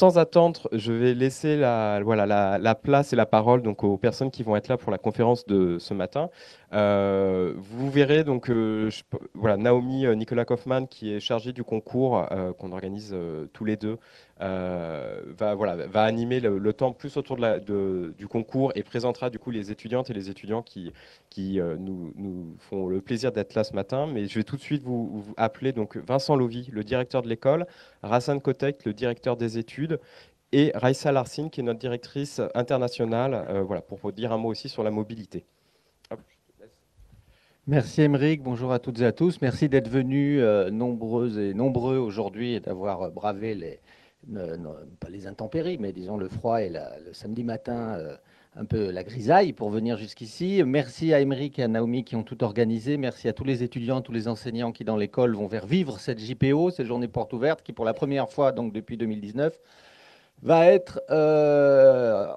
Sans attendre, je vais laisser voilà, la place et la parole donc, aux personnes qui vont être là pour la conférence de ce matin. Vous verrez donc voilà, Naomi Nicolas Kaufmann, qui est chargée du concours qu'on organise tous les deux, va animer le temps plus autour du concours et présentera du coup les étudiantes et les étudiants qui nous font le plaisir d'être là ce matin. Mais je vais tout de suite vous appeler donc Vincent Lovy, le directeur de l'école, Rassan Kotek, le directeur des études, et Raissa Larsin, qui est notre directrice internationale, voilà, pour vous dire un mot aussi sur la mobilité. Hop, je te laisse. Merci Émeric, bonjour à toutes et à tous. Merci d'être venus nombreuses et nombreux aujourd'hui et d'avoir bravé pas les intempéries, mais disons le froid et le samedi matin, un peu la grisaille pour venir jusqu'ici. Merci à Émeric et à Naomi qui ont tout organisé. Merci à tous les étudiants, tous les enseignants qui dans l'école vont faire vivre cette JPO, cette journée porte ouverte, qui pour la première fois, donc depuis 2019, va être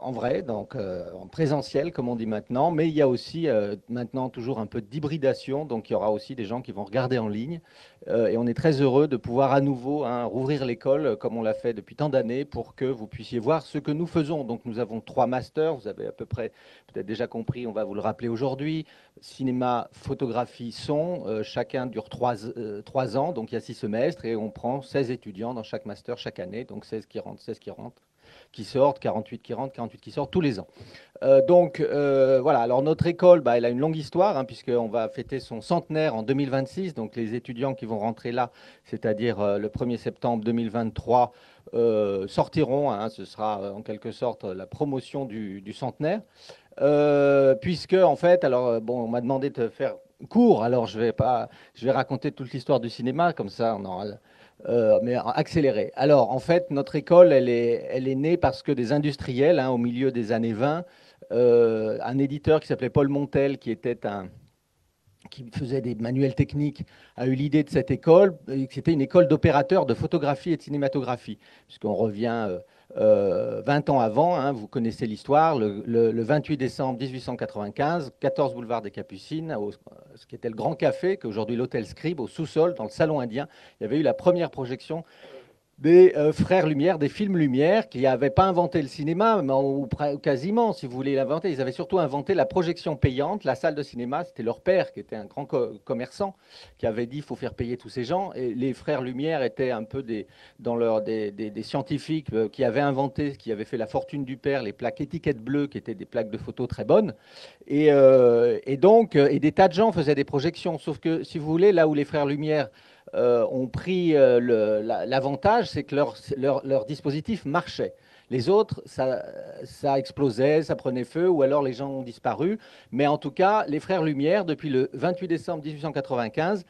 en vrai, donc en présentiel, comme on dit maintenant, mais il y a aussi maintenant toujours un peu d'hybridation, donc il y aura aussi des gens qui vont regarder en ligne, et on est très heureux de pouvoir à nouveau rouvrir l'école comme on l'a fait depuis tant d'années pour que vous puissiez voir ce que nous faisons. Donc nous avons 3 masters, vous avez à peu près peut-être déjà compris, on va vous le rappeler aujourd'hui, cinéma, photographie, son, chacun dure 3 ans, donc il y a 6 semestres, et on prend 16 étudiants dans chaque master chaque année, donc 16 qui rentrent, 16 qui rentrent, qui sortent, 48 qui rentrent, 48 qui sortent tous les ans. Voilà, alors notre école, elle a une longue histoire, puisqu'on va fêter son centenaire en 2026. Donc les étudiants qui vont rentrer là, c'est-à-dire le 1er septembre 2023, sortiront. Ce sera en quelque sorte la promotion du centenaire. Puisque, en fait, alors, bon, on m'a demandé de faire court, alors je vais raconter toute l'histoire du cinéma, comme ça on aura mais accéléré. Alors, en fait, notre école, elle est née parce que des industriels, au milieu des années 20, un éditeur qui s'appelait Paul Montel, qui faisait des manuels techniques, a eu l'idée de cette école. C'était une école d'opérateurs de photographie et de cinématographie, puisqu'on revient 20 ans avant, vous connaissez l'histoire, le 28 décembre 1895, 14 boulevard des Capucines, ce qui était le Grand Café, qu'aujourd'hui l'hôtel Scribe, au sous-sol, dans le salon indien, il y avait eu la première projection des frères Lumière, des films Lumière, qui n'avaient pas inventé le cinéma, ou quasiment, si vous voulez l'inventer. Ils avaient surtout inventé la projection payante, la salle de cinéma. C'était leur père, qui était un grand commerçant, qui avait dit qu'il faut faire payer tous ces gens. Et les frères Lumière étaient un peu des scientifiques qui avaient inventé, qui avaient fait la fortune du père, les plaques étiquettes bleues, qui étaient des plaques de photos très bonnes. Et des tas de gens faisaient des projections. Sauf que, si vous voulez, là où les frères Lumière ont pris l'avantage, c'est que leur dispositif marchait. Les autres, ça explosait, ça prenait feu, ou alors les gens ont disparu. Mais en tout cas, les frères Lumière, depuis le 28 décembre 1895,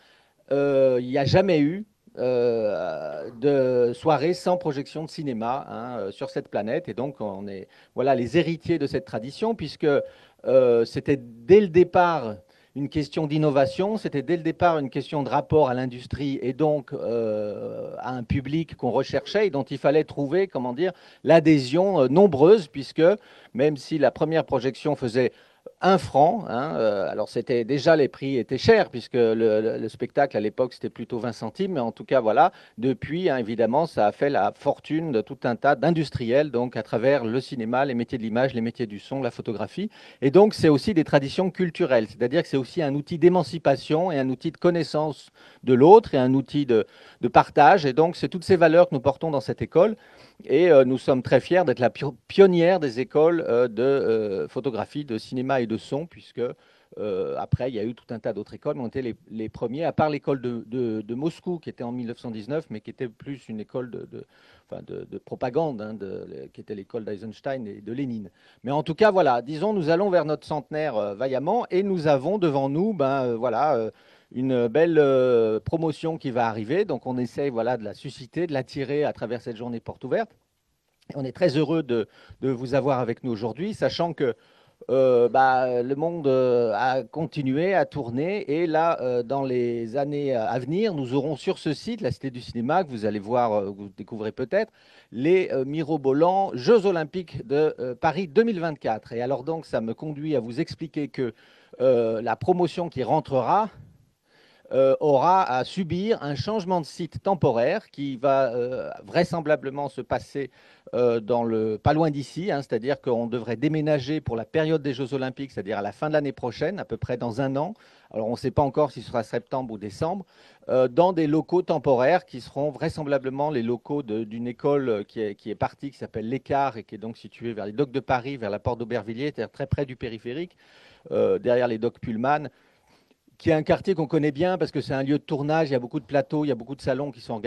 il n'y a jamais eu de soirée sans projection de cinéma sur cette planète. Et donc, on est voilà, les héritiers de cette tradition, puisque c'était dès le départ une question d'innovation, c'était dès le départ une question de rapport à l'industrie et donc à un public qu'on recherchait et dont il fallait trouver, comment dire, l'adhésion nombreuse, puisque même si la première projection faisait 1 franc, alors c'était déjà, les prix étaient chers, puisque le spectacle à l'époque c'était plutôt 20 centimes, mais en tout cas voilà, depuis évidemment ça a fait la fortune de tout un tas d'industriels, donc à travers le cinéma, les métiers de l'image, les métiers du son, la photographie. Et donc, c'est aussi des traditions culturelles, c'est-à-dire que c'est aussi un outil d'émancipation et un outil de connaissance de l'autre et un outil de partage. Et donc, c'est toutes ces valeurs que nous portons dans cette école. Et nous sommes très fiers d'être la pionnière des écoles de photographie, de cinéma et de son, puisque après, il y a eu tout un tas d'autres écoles, mais on était les premiers, à part l'école de Moscou, qui était en 1919, mais qui était plus une école de propagande, qui était l'école d'Eisenstein et de Lénine. Mais en tout cas, voilà, disons, nous allons vers notre centenaire vaillamment, et nous avons devant nous, une belle promotion qui va arriver. Donc, on essaye voilà, de la susciter, de l'attirer à travers cette journée porte ouverte. Et on est très heureux de vous avoir avec nous aujourd'hui, sachant que le monde a continué à tourner. Et là, dans les années à venir, nous aurons sur ce site, la Cité du Cinéma, que vous allez voir, vous découvrez peut-être, les mirobolants Jeux Olympiques de Paris 2024. Et alors donc, ça me conduit à vous expliquer que la promotion qui rentrera aura à subir un changement de site temporaire qui va vraisemblablement se passer pas loin d'ici, hein, c'est-à-dire qu'on devrait déménager pour la période des Jeux Olympiques, c'est-à-dire à la fin de l'année prochaine, à peu près dans un an. Alors on ne sait pas encore si ce sera septembre ou décembre, dans des locaux temporaires qui seront vraisemblablement les locaux d'une école qui est partie, qui s'appelle l'Écart et qui est donc située vers les docks de Paris, vers la porte d'Aubervilliers, c'est-à-dire très près du périphérique, derrière les docks Pullman, qui est un quartier qu'on connaît bien parce que c'est un lieu de tournage, il y a beaucoup de plateaux, il y a beaucoup de salons qui sont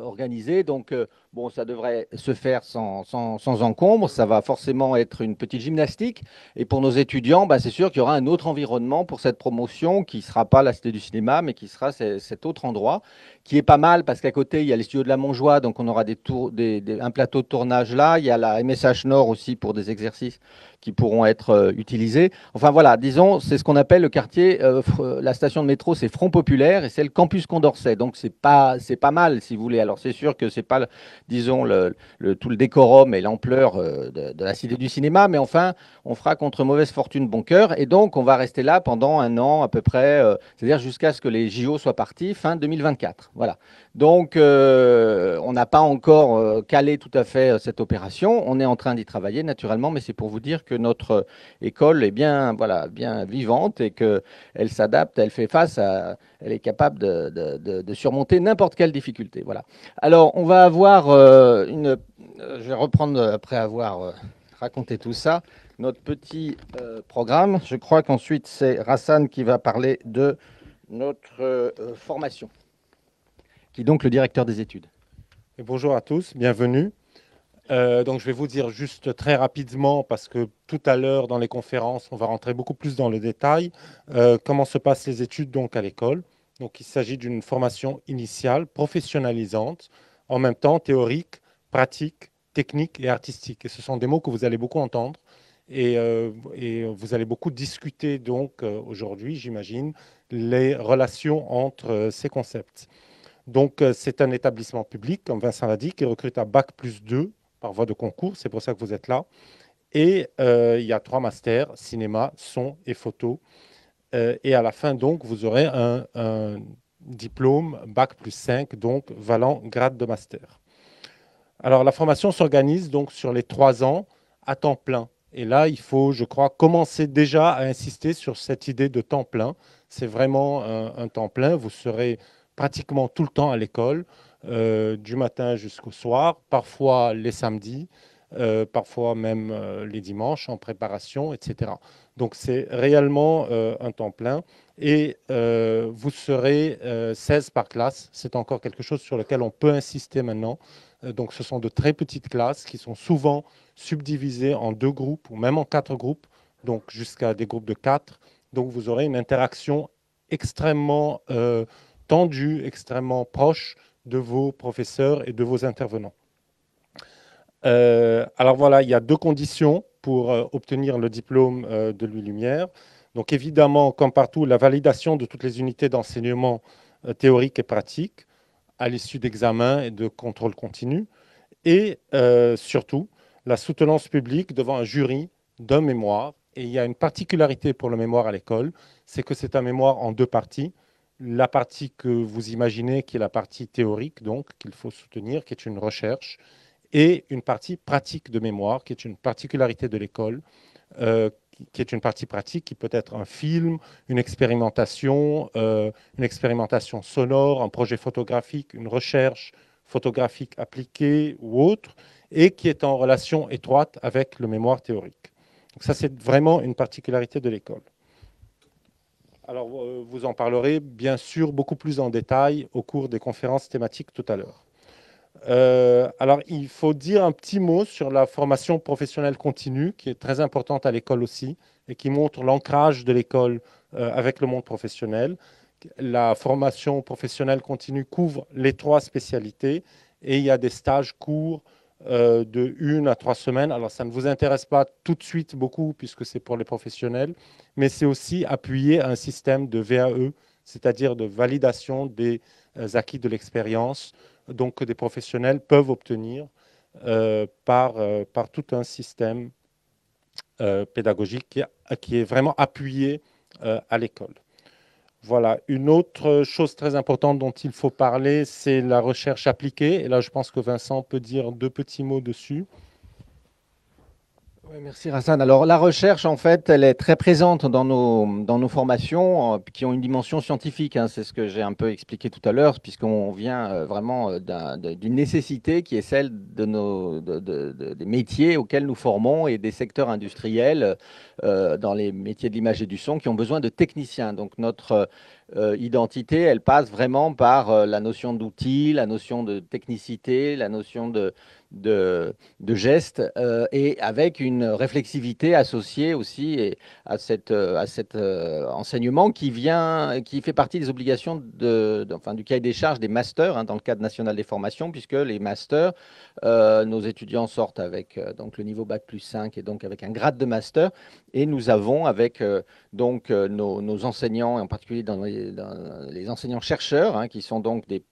organisés. Donc, bon, ça devrait se faire sans encombre. Ça va forcément être une petite gymnastique. Et pour nos étudiants, bah, c'est sûr qu'il y aura un autre environnement pour cette promotion qui ne sera pas la Cité du Cinéma, mais qui sera cet autre endroit, qui est pas mal parce qu'à côté, il y a les studios de la Montjoie, donc on aura un plateau de tournage là. Il y a la MSH Nord aussi pour des exercices qui pourront être utilisés. Enfin voilà, disons, c'est ce qu'on appelle le quartier, la station de métro, c'est Front Populaire et c'est le campus Condorcet. Donc c'est pas mal, si vous voulez. Alors c'est sûr que c'est pas, disons, tout le décorum et l'ampleur de la Cité du Cinéma, mais enfin, on fera contre mauvaise fortune bon cœur. Et donc, on va rester là pendant un an à peu près, c'est-à-dire jusqu'à ce que les JO soient partis, fin 2024. Voilà. Donc, on n'a pas encore calé tout à fait cette opération. On est en train d'y travailler naturellement, mais c'est pour vous dire que notre école est bien, voilà, bien vivante et qu'elle s'adapte, elle fait face elle est capable de surmonter n'importe quelle difficulté. Voilà. Alors, on va avoir je vais reprendre après avoir raconté tout ça, notre petit programme. Je crois qu'ensuite c'est Rassan qui va parler de notre formation, qui est donc le directeur des études. Et bonjour à tous, bienvenue. Donc je vais vous dire juste très rapidement, parce que tout à l'heure dans les conférences, on va rentrer beaucoup plus dans le détail, comment se passent les études donc à l'école. Donc il s'agit d'une formation initiale, professionnalisante, en même temps théorique, pratique, technique et artistique. Et ce sont des mots que vous allez beaucoup entendre et vous allez beaucoup discuter donc aujourd'hui, j'imagine, les relations entre ces concepts. Donc, c'est un établissement public, comme Vincent l'a dit, qui recrute à Bac+2 par voie de concours. C'est pour ça que vous êtes là. Et il y a 3 masters, cinéma, son et photo. Et à la fin, donc, vous aurez un diplôme Bac+5, donc valant grade de master. Alors, la formation s'organise donc sur les 3 ans à temps plein. Et là, il faut, je crois, commencer déjà à insister sur cette idée de temps plein. C'est vraiment un temps plein. Vous serez pratiquement tout le temps à l'école, du matin jusqu'au soir, parfois les samedis, parfois même les dimanches en préparation, etc. Donc, c'est réellement un temps plein. Et vous serez 16 par classe. C'est encore quelque chose sur lequel on peut insister maintenant. Donc, ce sont de très petites classes qui sont souvent subdivisées en 2 groupes ou même en 4 groupes, donc jusqu'à des groupes de 4. Donc, vous aurez une interaction extrêmement tendue, extrêmement proche de vos professeurs et de vos intervenants. Alors voilà, il y a 2 conditions pour obtenir le diplôme de Louis Lumière. Donc évidemment, comme partout, la validation de toutes les unités d'enseignement théorique et pratique à l'issue d'examens et de contrôle continu, et surtout la soutenance publique devant un jury d'un mémoire. Et il y a une particularité pour le mémoire à l'école, c'est que c'est un mémoire en 2 parties. La partie que vous imaginez, qui est la partie théorique, donc qu'il faut soutenir, qui est une recherche, et une partie pratique de mémoire, qui est une particularité de l'école, qui est une partie pratique, qui peut être un film, une expérimentation sonore, un projet photographique, une recherche photographique appliquée ou autre, et qui est en relation étroite avec le mémoire théorique. Donc ça, c'est vraiment une particularité de l'école. Alors, vous en parlerez bien sûr beaucoup plus en détail au cours des conférences thématiques tout à l'heure. Alors, il faut dire un petit mot sur la formation professionnelle continue, qui est très importante à l'école aussi, et qui montre l'ancrage de l'école avec le monde professionnel. La formation professionnelle continue couvre les 3 spécialités, et il y a des stages courts de 1 à 3 semaines. Alors, ça ne vous intéresse pas tout de suite beaucoup, puisque c'est pour les professionnels, mais c'est aussi appuyé à un système de VAE, c'est-à-dire de validation des acquis de l'expérience, donc que des professionnels peuvent obtenir par tout un système pédagogique qui est vraiment appuyé à l'école. Voilà. Une autre chose très importante dont il faut parler, c'est la recherche appliquée. Et là, je pense que Vincent peut dire deux petits mots dessus. Oui, merci Rassan. Alors la recherche, en fait, elle est très présente dans nos formations qui ont une dimension scientifique, hein. C'est ce que j'ai un peu expliqué tout à l'heure, puisqu'on vient vraiment d'une nécessité qui est celle des métiers auxquels nous formons et des secteurs industriels dans les métiers de l'image et du son qui ont besoin de techniciens. Donc notre identité, elle passe vraiment par la notion d'outil, la notion de technicité, la notion de gestes et avec une réflexivité associée aussi à cet enseignement qui fait partie des obligations enfin, du cahier des charges des masters, hein, dans le cadre national des formations, puisque les masters, nos étudiants sortent avec donc le niveau Bac plus 5 et donc avec un grade de master, et nous avons avec nos enseignants, et en particulier dans les enseignants-chercheurs, hein, qui sont donc des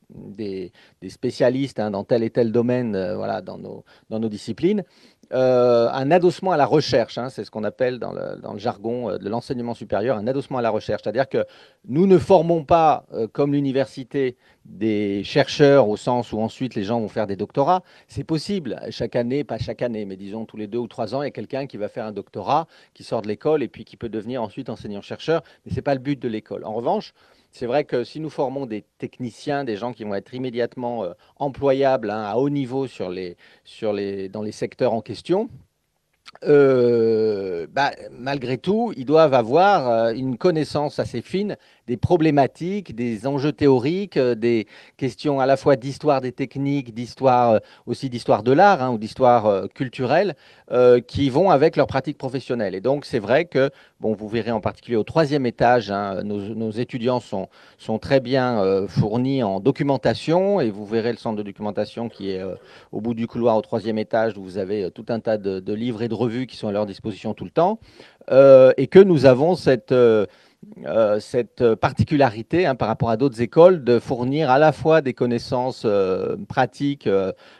spécialistes, hein, dans tel et tel domaine, voilà, dans nos disciplines, un adossement à la recherche, hein, c'est ce qu'on appelle dans le jargon de l'enseignement supérieur, un adossement à la recherche. C'est-à-dire que nous ne formons pas, comme l'université, des chercheurs au sens où ensuite les gens vont faire des doctorats. C'est possible, chaque année, pas chaque année, mais disons tous les 2 ou 3 ans, il y a quelqu'un qui va faire un doctorat, qui sort de l'école et puis qui peut devenir ensuite enseignant-chercheur, mais ce n'est pas le but de l'école. En revanche, c'est vrai que si nous formons des techniciens, des gens qui vont être immédiatement employables, hein, à haut niveau dans les secteurs en question, malgré tout, ils doivent avoir une connaissance assez fine des problématiques, des enjeux théoriques, des questions à la fois d'histoire des techniques, d'histoire aussi d'histoire de l'art, hein, ou d'histoire culturelle, qui vont avec leur pratique professionnelle. Et donc, c'est vrai que, bon, vous verrez en particulier au 3e étage, hein, nos étudiants sont très bien fournis en documentation, et vous verrez le centre de documentation qui est au bout du couloir au 3e étage, où vous avez tout un tas de livres et de revues qui sont à leur disposition tout le temps, et que nous avons cette particularité, hein, par rapport à d'autres écoles, de fournir à la fois des connaissances pratiques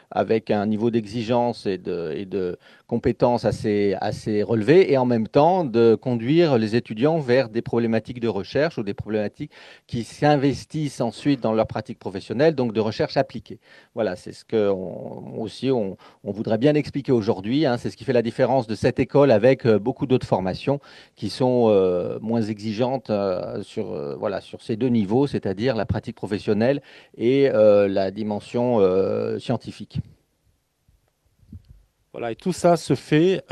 avec un niveau d'exigence et de compétences assez relevé, et en même temps de conduire les étudiants vers des problématiques de recherche ou des problématiques qui s'investissent ensuite dans leur pratique professionnelle, donc de recherche appliquée. Voilà, c'est ce que on voudrait bien expliquer aujourd'hui, hein. C'est ce qui fait la différence de cette école avec beaucoup d'autres formations qui sont moins exigeantes voilà, sur ces 2 niveaux, c'est-à-dire la pratique professionnelle et la dimension scientifique. Voilà, et tout ça se fait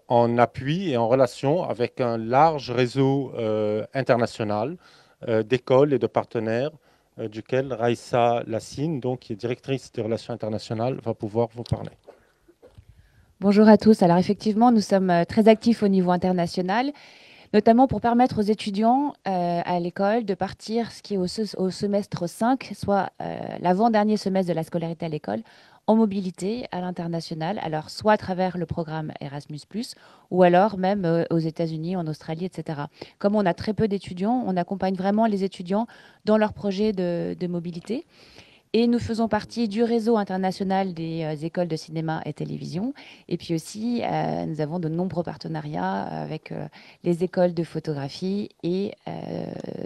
en appui et en relation avec un large réseau international d'écoles et de partenaires, duquel Raissa Lassine, donc, qui est directrice des relations internationales, va pouvoir vous parler. Bonjour à tous. Alors effectivement, nous sommes très actifs au niveau international, notamment pour permettre aux étudiants à l'école de partir ce qui est au semestre 5, soit l'avant-dernier semestre de la scolarité à l'école, en mobilité à l'international, alors soit à travers le programme Erasmus+, ou alors même aux États-Unis, en Australie, etc. Comme on a très peu d'étudiants, on accompagne vraiment les étudiants dans leur projet de mobilité. Et nous faisons partie du réseau international des écoles de cinéma et télévision. Et puis aussi, nous avons de nombreux partenariats avec les écoles de photographie et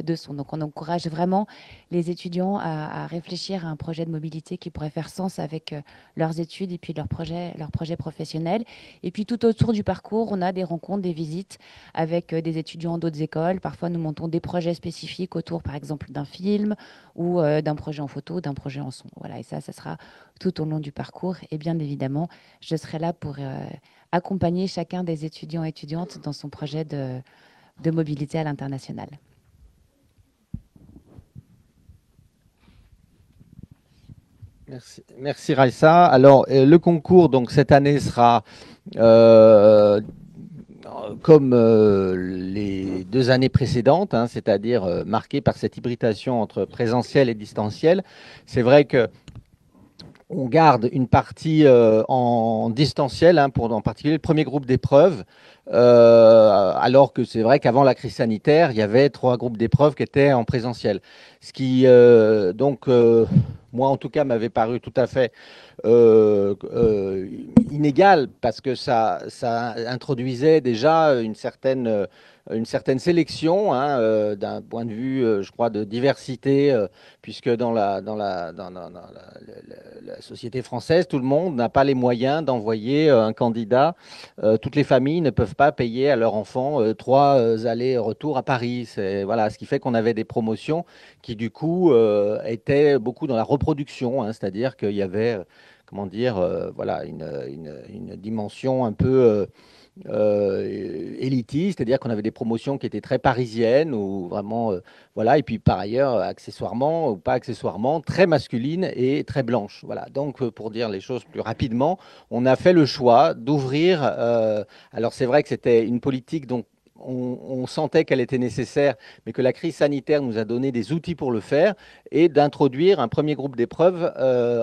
de son. Donc, on encourage vraiment les étudiants à réfléchir à un projet de mobilité qui pourrait faire sens avec leurs études et puis leurs projets professionnels. Et puis, tout autour du parcours, on a des rencontres, des visites avec des étudiants d'autres écoles. Parfois, nous montons des projets spécifiques autour, par exemple, d'un film ou d'un projet en photo, d'un projet en son. Voilà, et ça sera tout au long du parcours. Et bien évidemment, je serai là pour accompagner chacun des étudiants et étudiantes dans son projet de mobilité à l'international. Merci Raissa. Alors, le concours, donc, cette année sera comme les 2 années précédentes, hein, c'est-à-dire marqué par cette hybridation entre présentiel et distanciel. C'est vrai que on garde une partie en distanciel, hein, pour en particulier le premier groupe d'épreuves, alors que c'est vrai qu'avant la crise sanitaire, il y avait 3 groupes d'épreuves qui étaient en présentiel. Ce qui, moi en tout cas, m'avait paru tout à fait inégal, parce que ça introduisait déjà une certaine une certaine sélection d'un point de vue, je crois, de diversité, puisque dans la société française, tout le monde n'a pas les moyens d'envoyer un candidat. Toutes les familles ne peuvent pas payer à leur enfant 3 allers-retours à Paris. Voilà, ce qui fait qu'on avait des promotions qui, du coup, étaient beaucoup dans la reproduction, c'est-à-dire qu'il y avait comment dire, voilà, une dimension un peu élitiste, c'est-à-dire qu'on avait des promotions qui étaient très parisiennes ou vraiment, voilà, et puis par ailleurs, accessoirement ou pas accessoirement, très masculines et très blanches. Voilà. Donc, pour dire les choses plus rapidement, on a fait le choix d'ouvrir. Alors, c'est vrai que c'était une politique dont on sentait qu'elle était nécessaire, mais que la crise sanitaire nous a donné des outils pour le faire, et d'introduire un premier groupe d'épreuves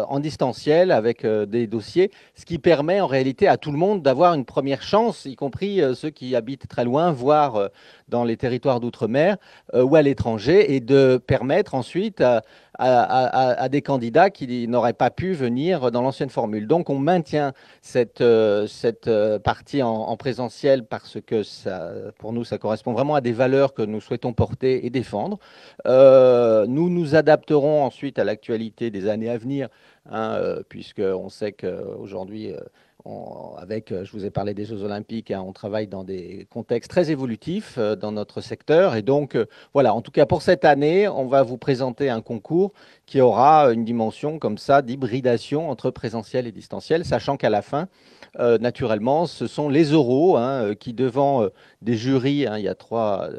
en distanciel avec des dossiers, ce qui permet en réalité à tout le monde d'avoir une première chance, y compris ceux qui habitent très loin, voire dans les territoires d'outre-mer ou à l'étranger, et de permettre ensuite à des candidats qui n'auraient pas pu venir dans l'ancienne formule. Donc on maintient cette partie en présentiel parce que ça, pour nous, ça correspond vraiment à des valeurs que nous souhaitons porter et défendre. Nous nous adapterons ensuite à l'actualité des années à venir, puisqu'on sait qu'aujourd'hui, je vous ai parlé des Jeux Olympiques, on travaille dans des contextes très évolutifs dans notre secteur. Et donc, voilà, en tout cas pour cette année, on va vous présenter un concours qui aura une dimension comme ça d'hybridation entre présentiel et distanciel, sachant qu'à la fin, naturellement, ce sont les oraux qui, devant des jurys, il y a trois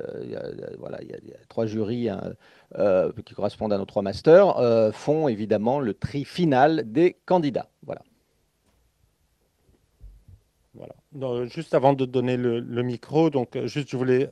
jurys qui correspondent à nos 3 masters, font évidemment le tri final des candidats. Voilà. Voilà. Donc, juste avant de donner le micro, donc juste je voulais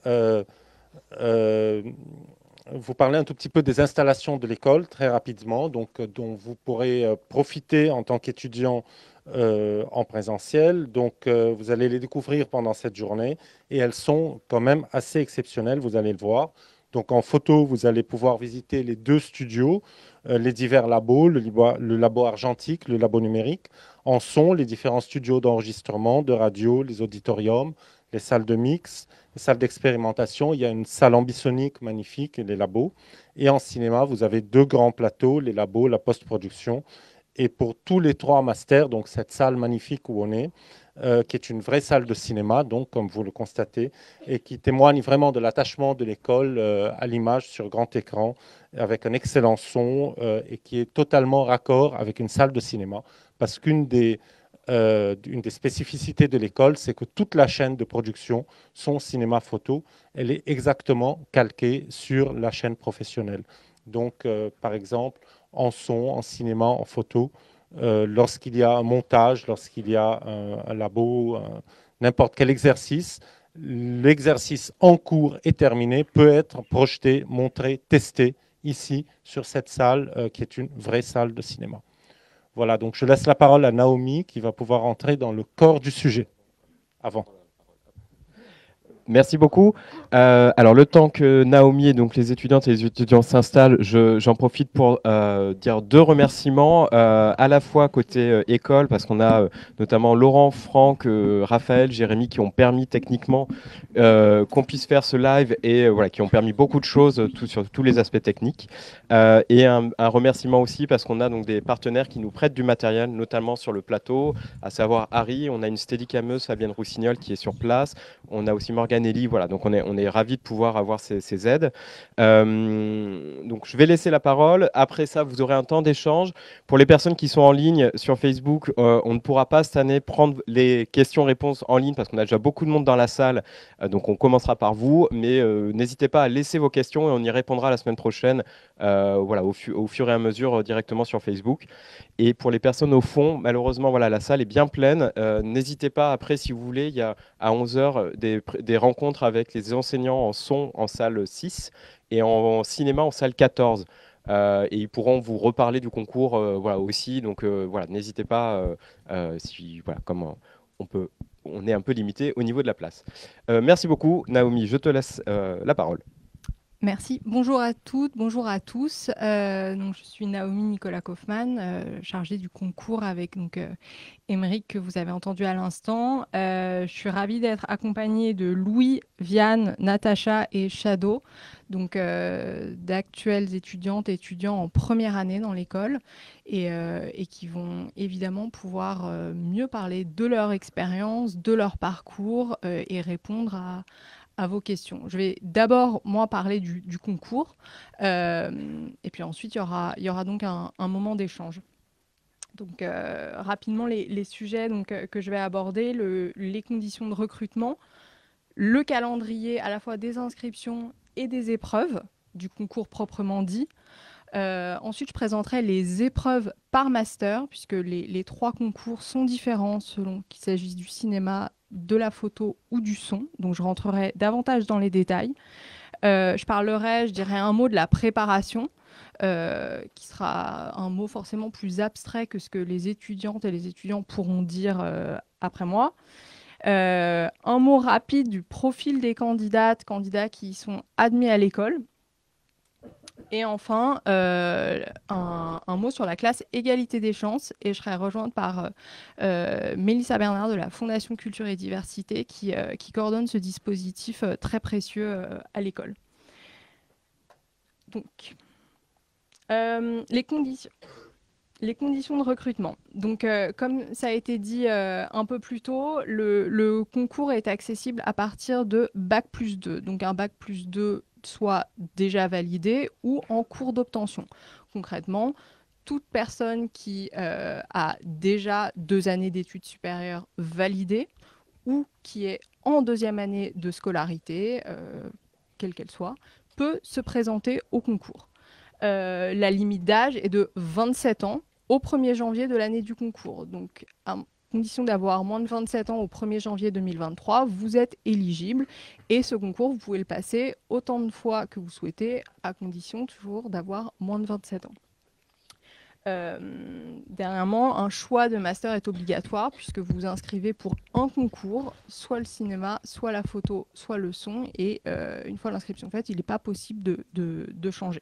vous parler un tout petit peu des installations de l'école très rapidement, donc dont vous pourrez profiter en tant qu'étudiant en présentiel. Donc vous allez les découvrir pendant cette journée et elles sont quand même assez exceptionnelles, vous allez le voir. Donc en photo, vous allez pouvoir visiter les 2 studios, les divers labos, le labo argentique, le labo numérique. En son, les différents studios d'enregistrement, de radio, les auditoriums, les salles de mix, les salles d'expérimentation. Il y a une salle ambisonique magnifique et les labos. Et en cinéma, vous avez 2 grands plateaux, les labos, la post-production. Et pour tous les 3 masters, donc cette salle magnifique où on est, qui est une vraie salle de cinéma, donc comme vous le constatez, et qui témoigne vraiment de l'attachement de l'école à l'image sur grand écran, avec un excellent son et qui est totalement raccord avec une salle de cinéma. Parce qu'une des spécificités de l'école, c'est que toute la chaîne de production, son cinéma photo, elle est exactement calquée sur la chaîne professionnelle. Donc, par exemple, en son, en cinéma, en photo, lorsqu'il y a un montage, lorsqu'il y a un labo, n'importe quel exercice, l'exercice en cours et terminé peut être projeté, montré, testé ici sur cette salle qui est une vraie salle de cinéma. Voilà, donc je laisse la parole à Naomi qui va pouvoir entrer dans le corps du sujet. Avant. Merci beaucoup. Alors, le temps que Naomi et donc les étudiantes et les étudiants s'installent, j'en profite pour dire 2 remerciements, à la fois côté école, parce qu'on a notamment Laurent, Franck, Raphaël, Jérémy, qui ont permis techniquement qu'on puisse faire ce live et voilà, qui ont permis beaucoup de choses sur tous les aspects techniques. Et un remerciement aussi parce qu'on a donc des partenaires qui nous prêtent du matériel, notamment sur le plateau, à savoir Harry, on a une steadicameuse, Fabienne Roussignol, qui est sur place. On a aussi Morgane Elie, voilà, donc on est ravis de pouvoir avoir ces aides. Donc je vais laisser la parole. Après ça, vous aurez un temps d'échange. Pour les personnes qui sont en ligne sur Facebook, on ne pourra pas cette année prendre les questions-réponses en ligne parce qu'on a déjà beaucoup de monde dans la salle. Donc on commencera par vous, mais n'hésitez pas à laisser vos questions et on y répondra la semaine prochaine, voilà, au fur et à mesure directement sur Facebook. Et pour les personnes au fond, malheureusement, voilà, la salle est bien pleine. N'hésitez pas, après, si vous voulez, il y a à 11h des rencontres avec les enseignants en son en salle 6 et en cinéma en salle 14. Et ils pourront vous reparler du concours voilà, aussi. Donc voilà, n'hésitez pas, voilà, comme on est un peu limité au niveau de la place. Merci beaucoup, Naomi. Je te laisse la parole. Merci. Bonjour à toutes, bonjour à tous. Donc, je suis Naomi Nicolas Kaufmann, chargée du concours avec Émeric que vous avez entendu à l'instant. Je suis ravie d'être accompagnée de Louis, Vianne, Natacha et Shadow, donc d'actuelles étudiantes et étudiants en première année dans l'école et qui vont évidemment pouvoir mieux parler de leur expérience, de leur parcours et répondre à vos questions. Je vais d'abord, moi, parler du concours. Et puis ensuite, il y aura donc un moment d'échange. Donc, rapidement, les sujets que je vais aborder, les conditions de recrutement, le calendrier à la fois des inscriptions et des épreuves du concours proprement dit. Ensuite, je présenterai les épreuves par master, puisque les 3 concours sont différents selon qu'il s'agisse du cinéma, de la photo ou du son. Donc, je rentrerai davantage dans les détails. Je dirais un mot de la préparation, qui sera un mot forcément plus abstrait que ce que les étudiantes et les étudiants pourront dire après moi. Un mot rapide du profil des candidats qui sont admis à l'école. Et enfin, un mot sur la classe égalité des chances. Et je serai rejointe par Mélissa Bernard de la Fondation Culture et Diversité qui coordonne ce dispositif très précieux à l'école. Donc, les conditions de recrutement. Donc, comme ça a été dit un peu plus tôt, le concours est accessible à partir de Bac+2. Donc, un Bac+2 soit déjà validé ou en cours d'obtention. Concrètement, toute personne qui a déjà 2 années d'études supérieures validées ou qui est en 2e année de scolarité, quelle qu'elle soit, peut se présenter au concours. La limite d'âge est de 27 ans au 1er janvier de l'année du concours. Donc, à condition d'avoir moins de 27 ans au 1er janvier 2023, vous êtes éligible. Et ce concours, vous pouvez le passer autant de fois que vous souhaitez, à condition toujours d'avoir moins de 27 ans. Dernièrement, un choix de master est obligatoire puisque vous vous inscrivez pour un concours, soit le cinéma, soit la photo, soit le son. Et une fois l'inscription faite, il n'est pas possible de changer.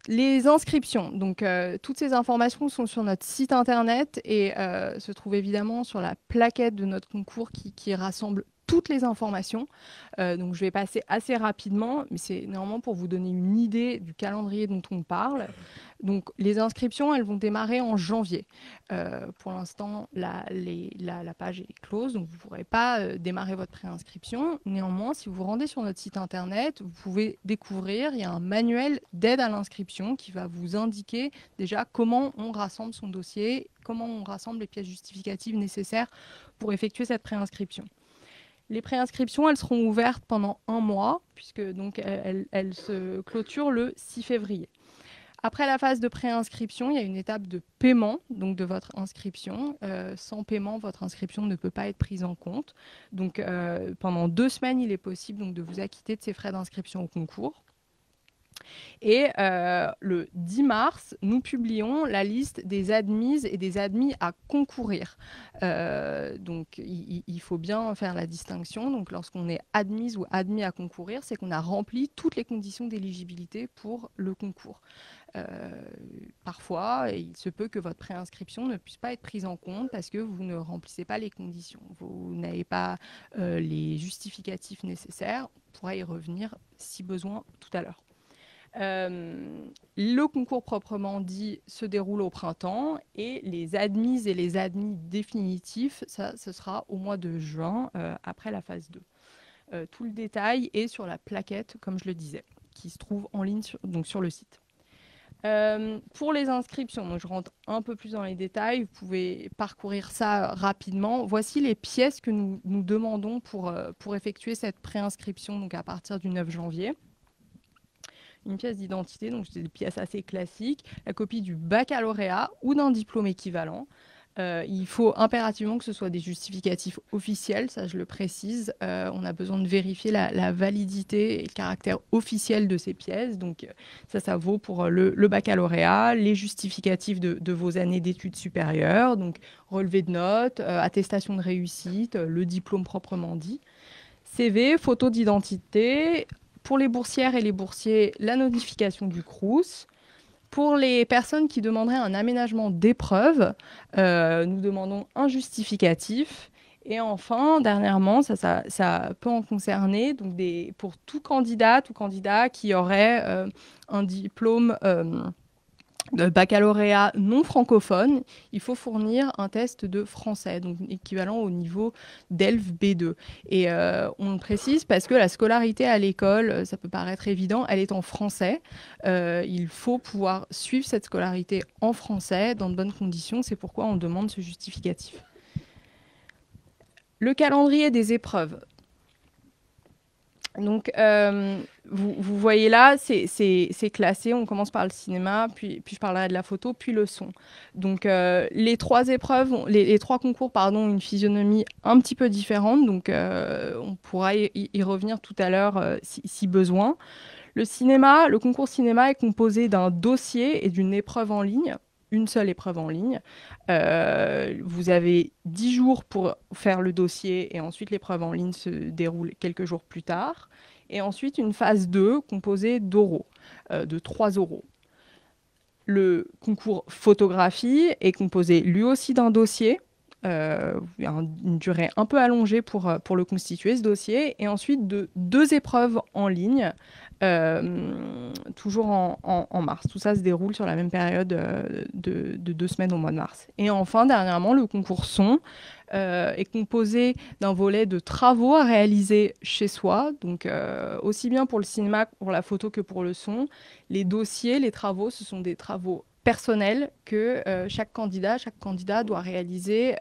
Les inscriptions, donc toutes ces informations sont sur notre site internet et se trouvent évidemment sur la plaquette de notre concours qui rassemble toutes les informations. Donc je vais passer assez rapidement, mais c'est néanmoins pour vous donner une idée du calendrier dont on parle. Donc les inscriptions, elles vont démarrer en janvier. Pour l'instant, la page est close, donc vous ne pourrez pas démarrer votre préinscription. Néanmoins, si vous vous rendez sur notre site internet, vous pouvez découvrir, il y a un manuel d'aide à l'inscription qui va vous indiquer déjà comment on rassemble son dossier, comment on rassemble les pièces justificatives nécessaires pour effectuer cette préinscription. Les préinscriptions, elles seront ouvertes pendant 1 mois, puisque donc elles se clôturent le 6 février. Après la phase de préinscription, il y a une étape de paiement donc de votre inscription. Sans paiement, votre inscription ne peut pas être prise en compte. Donc, pendant 2 semaines, il est possible donc, de vous acquitter de ces frais d'inscription au concours. Et le 10 mars, nous publions la liste des admises et des admis à concourir. Donc, il faut bien faire la distinction. Donc, lorsqu'on est admise ou admis à concourir, c'est qu'on a rempli toutes les conditions d'éligibilité pour le concours. Parfois, il se peut que votre préinscription ne puisse pas être prise en compte parce que vous ne remplissez pas les conditions. Vous n'avez pas les justificatifs nécessaires. On pourra y revenir si besoin tout à l'heure. Le concours proprement dit se déroule au printemps et les admises et les admis définitifs, ça, ce sera au mois de juin, après la phase 2. Tout le détail est sur la plaquette, comme je le disais, qui se trouve en ligne donc sur le site. Pour les inscriptions, donc je rentre un peu plus dans les détails, vous pouvez parcourir ça rapidement. Voici les pièces que nous demandons pour effectuer cette préinscription donc à partir du 9 janvier. Une pièce d'identité, donc c'est des pièces assez classiques, la copie du baccalauréat ou d'un diplôme équivalent. Il faut impérativement que ce soit des justificatifs officiels, ça je le précise. On a besoin de vérifier la validité et le caractère officiel de ces pièces. Donc ça vaut pour le baccalauréat, les justificatifs de vos années d'études supérieures, donc relevé de notes, attestation de réussite, le diplôme proprement dit. CV, photo d'identité. Pour les boursières et les boursiers, la notification du Crous. Pour les personnes qui demanderaient un aménagement d'épreuve, nous demandons un justificatif. Et enfin, dernièrement, ça peut en concerner donc pour tout candidat qui aurait un diplôme de baccalauréat non francophone, il faut fournir un test de français, donc équivalent au niveau DELF B2. Et on le précise parce que la scolarité à l'école, ça peut paraître évident, elle est en français. Il faut pouvoir suivre cette scolarité en français dans de bonnes conditions. C'est pourquoi on demande ce justificatif. Le calendrier des épreuves. Donc, vous voyez là, c'est classé. On commence par le cinéma, puis je parlerai de la photo, puis le son. Donc, les trois épreuves, les trois concours, pardon, ont une physionomie un petit peu différente. Donc, on pourra y revenir tout à l'heure si besoin. Le concours cinéma est composé d'un dossier et d'une épreuve en ligne. Une seule épreuve en ligne. Vous avez 10 jours pour faire le dossier et ensuite l'épreuve en ligne se déroule quelques jours plus tard. Et ensuite une phase 2 composée d'oraux, de 3 oraux. Le concours photographie est composé lui aussi d'un dossier, une durée un peu allongée pour le constituer, ce dossier, et ensuite de 2 épreuves en ligne, toujours en mars. Tout ça se déroule sur la même période de 2 semaines au mois de mars. Et enfin, dernièrement, le concours son est composé d'un volet de travaux à réaliser chez soi, donc aussi bien pour le cinéma, pour la photo que pour le son. Les dossiers, les travaux, ce sont des travaux personnels que chaque candidat doit réaliser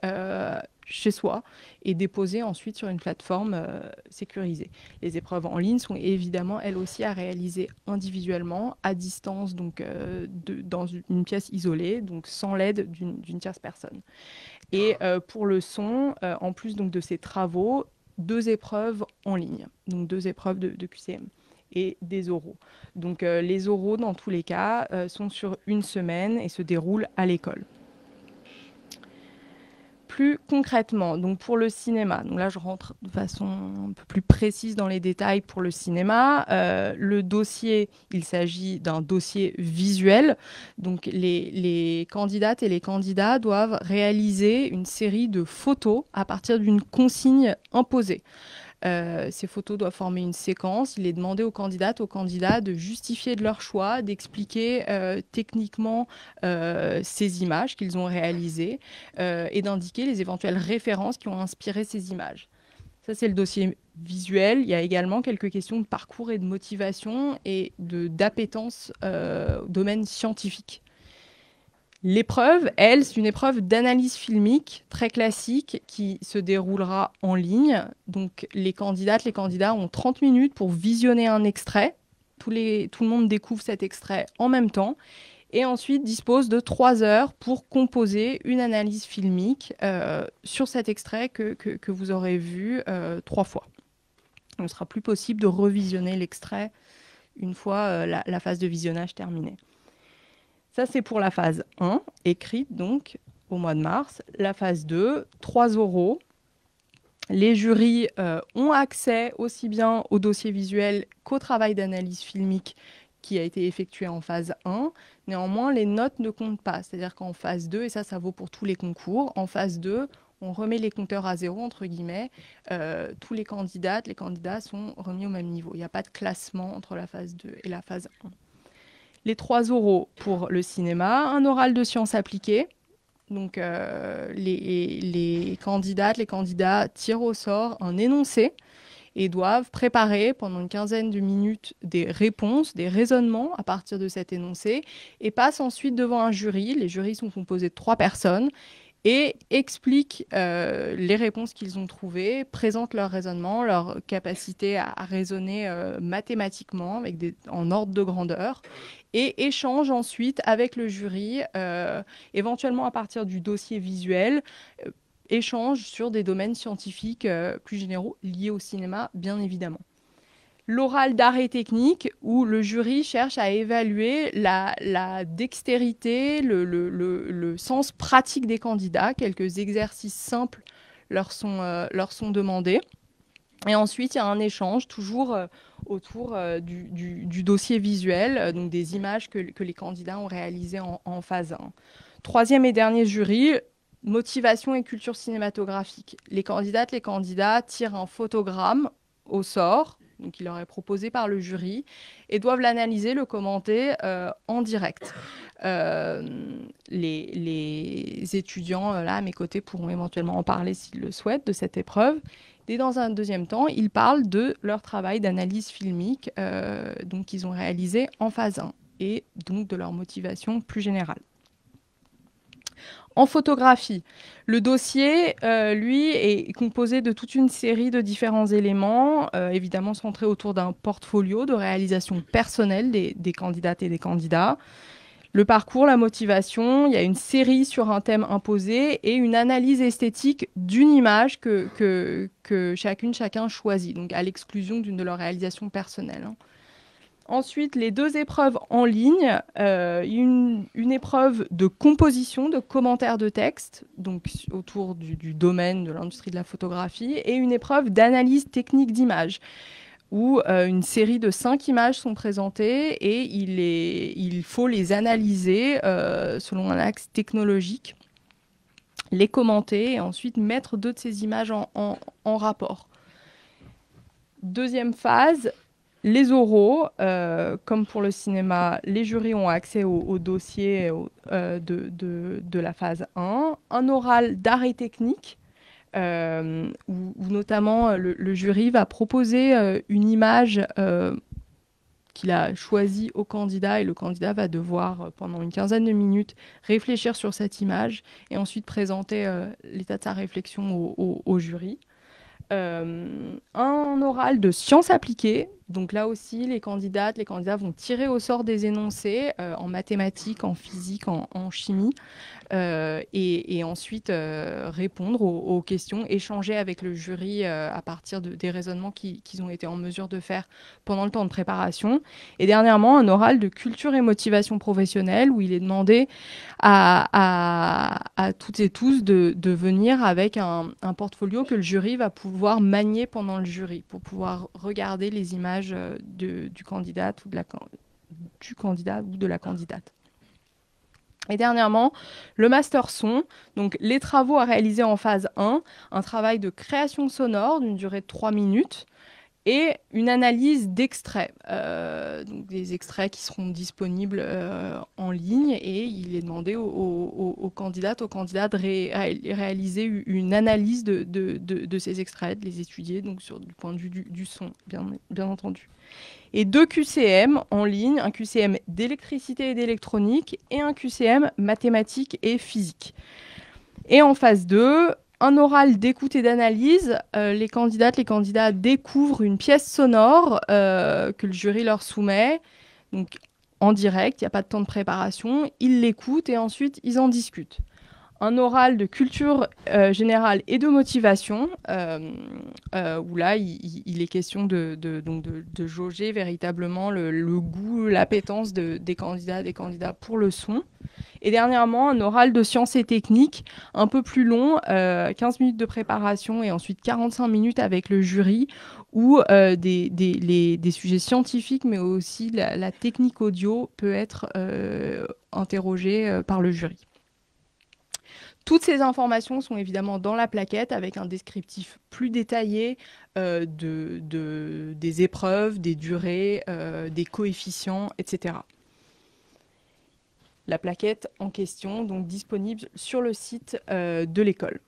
chez soi et déposer ensuite sur une plateforme sécurisée. Les épreuves en ligne sont évidemment elles aussi à réaliser individuellement, à distance, donc dans une pièce isolée, donc sans l'aide d'une tierce personne. Et pour le son, en plus donc, de ces travaux, 2 épreuves en ligne, donc 2 épreuves de QCM et des oraux. Donc les oraux, dans tous les cas, sont sur une semaine et se déroulent à l'école. Plus concrètement, donc pour le cinéma, donc là je rentre de façon un peu plus précise dans les détails pour le cinéma. Le dossier, il s'agit d'un dossier visuel. Donc les candidates et les candidats doivent réaliser une série de photos à partir d'une consigne imposée. Ces photos doivent former une séquence. Il est demandé aux candidates, aux candidats de justifier de leur choix, d'expliquer techniquement ces images qu'ils ont réalisées et d'indiquer les éventuelles références qui ont inspiré ces images. Ça, c'est le dossier visuel. Il y a également quelques questions de parcours et de motivation et d'appétence au domaine scientifique. L'épreuve, elle, c'est une épreuve d'analyse filmique très classique qui se déroulera en ligne. Donc, les candidates, les candidats ont 30 minutes pour visionner un extrait. Tout le monde découvre cet extrait en même temps. Et ensuite, dispose de 3 heures pour composer une analyse filmique sur cet extrait que vous aurez vu 3 fois. Il ne sera plus possible de revisionner l'extrait une fois la phase de visionnage terminée. Ça, c'est pour la phase 1, écrite donc au mois de mars. La phase 2, 3 oraux. Les jurys ont accès aussi bien au dossier visuel qu'au travail d'analyse filmique qui a été effectué en phase 1. Néanmoins, les notes ne comptent pas. C'est-à-dire qu'en phase 2, et ça vaut pour tous les concours, en phase 2, on remet les compteurs à zéro, entre guillemets. Tous les candidats sont remis au même niveau. Il n'y a pas de classement entre la phase 2 et la phase 1. Les 3 oraux pour le cinéma, un oral de sciences appliquées. Donc, les candidates, les candidats tirent au sort un énoncé et doivent préparer pendant une quinzaine de minutes des réponses, des raisonnements à partir de cet énoncé et passent ensuite devant un jury. Les jurys sont composés de 3 personnes et expliquent les réponses qu'ils ont trouvées, présentent leur raisonnement, leur capacité à raisonner mathématiquement en ordre de grandeur et échangent ensuite avec le jury, éventuellement à partir du dossier visuel, échangent sur des domaines scientifiques plus généraux liés au cinéma, bien évidemment. L'oral d'arrêt technique, où le jury cherche à évaluer la dextérité, le sens pratique des candidats. Quelques exercices simples leur sont demandés. Et ensuite, il y a un échange toujours autour du dossier visuel, donc des images que les candidats ont réalisées en phase 1. Troisième et dernier jury, motivation et culture cinématographique. Les candidates, les candidats tirent un photogramme au sort, donc il leur est proposé par le jury, et doivent l'analyser, le commenter en direct. Les étudiants là à mes côtés pourront éventuellement en parler s'ils le souhaitent de cette épreuve. Et dans un deuxième temps, ils parlent de leur travail d'analyse filmique donc qu'ils ont réalisé en phase 1 et donc de leur motivation plus générale. En photographie, le dossier, lui, est composé de toute une série de différents éléments, évidemment centrés autour d'un portfolio de réalisation personnelle des candidates et des candidats. Le parcours, la motivation, il y a une série sur un thème imposé et une analyse esthétique d'une image que chacun choisit, donc à l'exclusion d'une de leurs réalisations personnelles. Ensuite, les deux épreuves en ligne, une épreuve de composition, de commentaires de texte, donc autour du domaine de l'industrie de la photographie, et une épreuve d'analyse technique d'image, où une série de 5 images sont présentées et il faut les analyser selon un axe technologique, les commenter et ensuite mettre 2 de ces images en rapport. Deuxième phase, les oraux, comme pour le cinéma, les jurys ont accès au dossier de la phase 1. Un oral d'art et technique, où notamment le jury va proposer une image qu'il a choisie au candidat et le candidat va devoir, pendant une quinzaine de minutes, réfléchir sur cette image et ensuite présenter l'état de sa réflexion au jury. Un oral de sciences appliquées. Donc là aussi, les candidats vont tirer au sort des énoncés en mathématiques, en physique, en chimie, et ensuite répondre aux questions, échanger avec le jury à partir des raisonnements qu'ils ont été en mesure de faire pendant le temps de préparation. Et dernièrement, un oral de culture et motivation professionnelle où il est demandé à toutes et tous de venir avec un portfolio que le jury va pouvoir manier pendant le jury pour pouvoir regarder les images du candidat ou de la candidate. Et dernièrement, le master son, donc les travaux à réaliser en phase 1, un travail de création sonore d'une durée de 3 minutes, et une analyse d'extraits, donc des extraits qui seront disponibles en ligne, et il est demandé aux candidates, aux candidats de réaliser une analyse de ces extraits, de les étudier donc du point de vue du son, bien entendu. Et 2 QCM en ligne, un QCM d'électricité et d'électronique et un QCM mathématiques et physique. Et en phase 2, un oral d'écoute et d'analyse. Les candidats découvrent une pièce sonore que le jury leur soumet, donc en direct, il n'y a pas de temps de préparation. Ils l'écoutent et ensuite ils en discutent. Un oral de culture générale et de motivation, où là, il est question de jauger véritablement le goût, l'appétence des candidats des pour le son. Et dernièrement, un oral de sciences et techniques, un peu plus long, 15 minutes de préparation et ensuite 45 minutes avec le jury, où des sujets scientifiques, mais aussi la technique audio peut être interrogée par le jury. Toutes ces informations sont évidemment dans la plaquette avec un descriptif plus détaillé des épreuves, des durées, des coefficients, etc. La plaquette en question, donc disponible sur le site de l'école.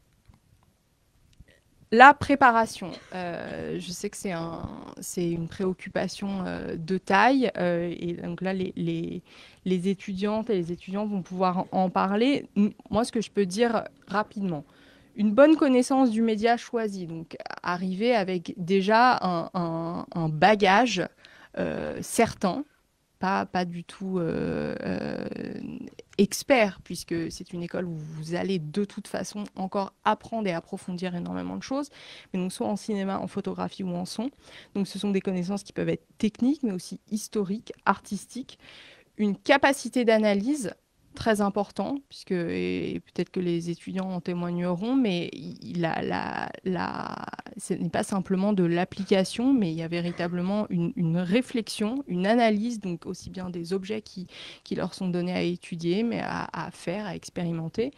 La préparation, je sais que c'est une préoccupation de taille, et donc là, les étudiantes et les étudiants vont pouvoir en parler. Moi, ce que je peux dire rapidement, une bonne connaissance du média choisi, donc arriver avec déjà un bagage certain, pas du tout expert, puisque c'est une école où vous allez de toute façon encore apprendre et approfondir énormément de choses, mais donc soit en cinéma, en photographie ou en son. Donc ce sont des connaissances qui peuvent être techniques, mais aussi historiques, artistiques. Une capacité d'analyse très important, puisque, et peut-être que les étudiants en témoigneront, mais ce n'est pas simplement de l'application, mais il y a véritablement une réflexion, une analyse, donc aussi bien des objets qui leur sont donnés à étudier, mais à faire, à expérimenter.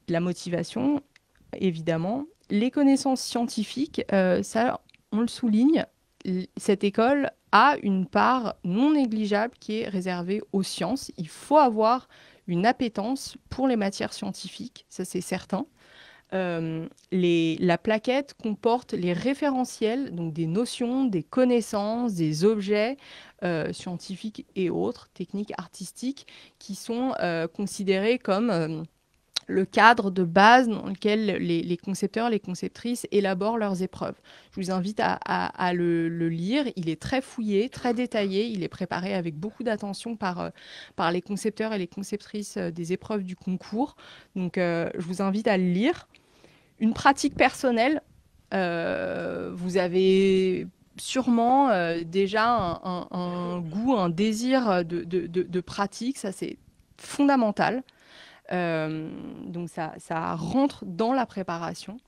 La motivation, évidemment. Les connaissances scientifiques, ça, on le souligne, cette école a une part non négligeable qui est réservée aux sciences. Il faut avoir une appétence pour les matières scientifiques, ça c'est certain. La plaquette comporte les référentiels, donc des notions, des connaissances, des objets scientifiques et autres, techniques, artistiques, qui sont considérés comme le cadre de base dans lequel les concepteurs, les conceptrices élaborent leurs épreuves. Je vous invite à le lire. Il est très fouillé, très détaillé. Il est préparé avec beaucoup d'attention par les concepteurs et les conceptrices des épreuves du concours. Donc, je vous invite à le lire. Une pratique personnelle, vous avez sûrement déjà un goût, un désir de pratique. Ça, c'est fondamental. Donc ça rentre dans la préparation.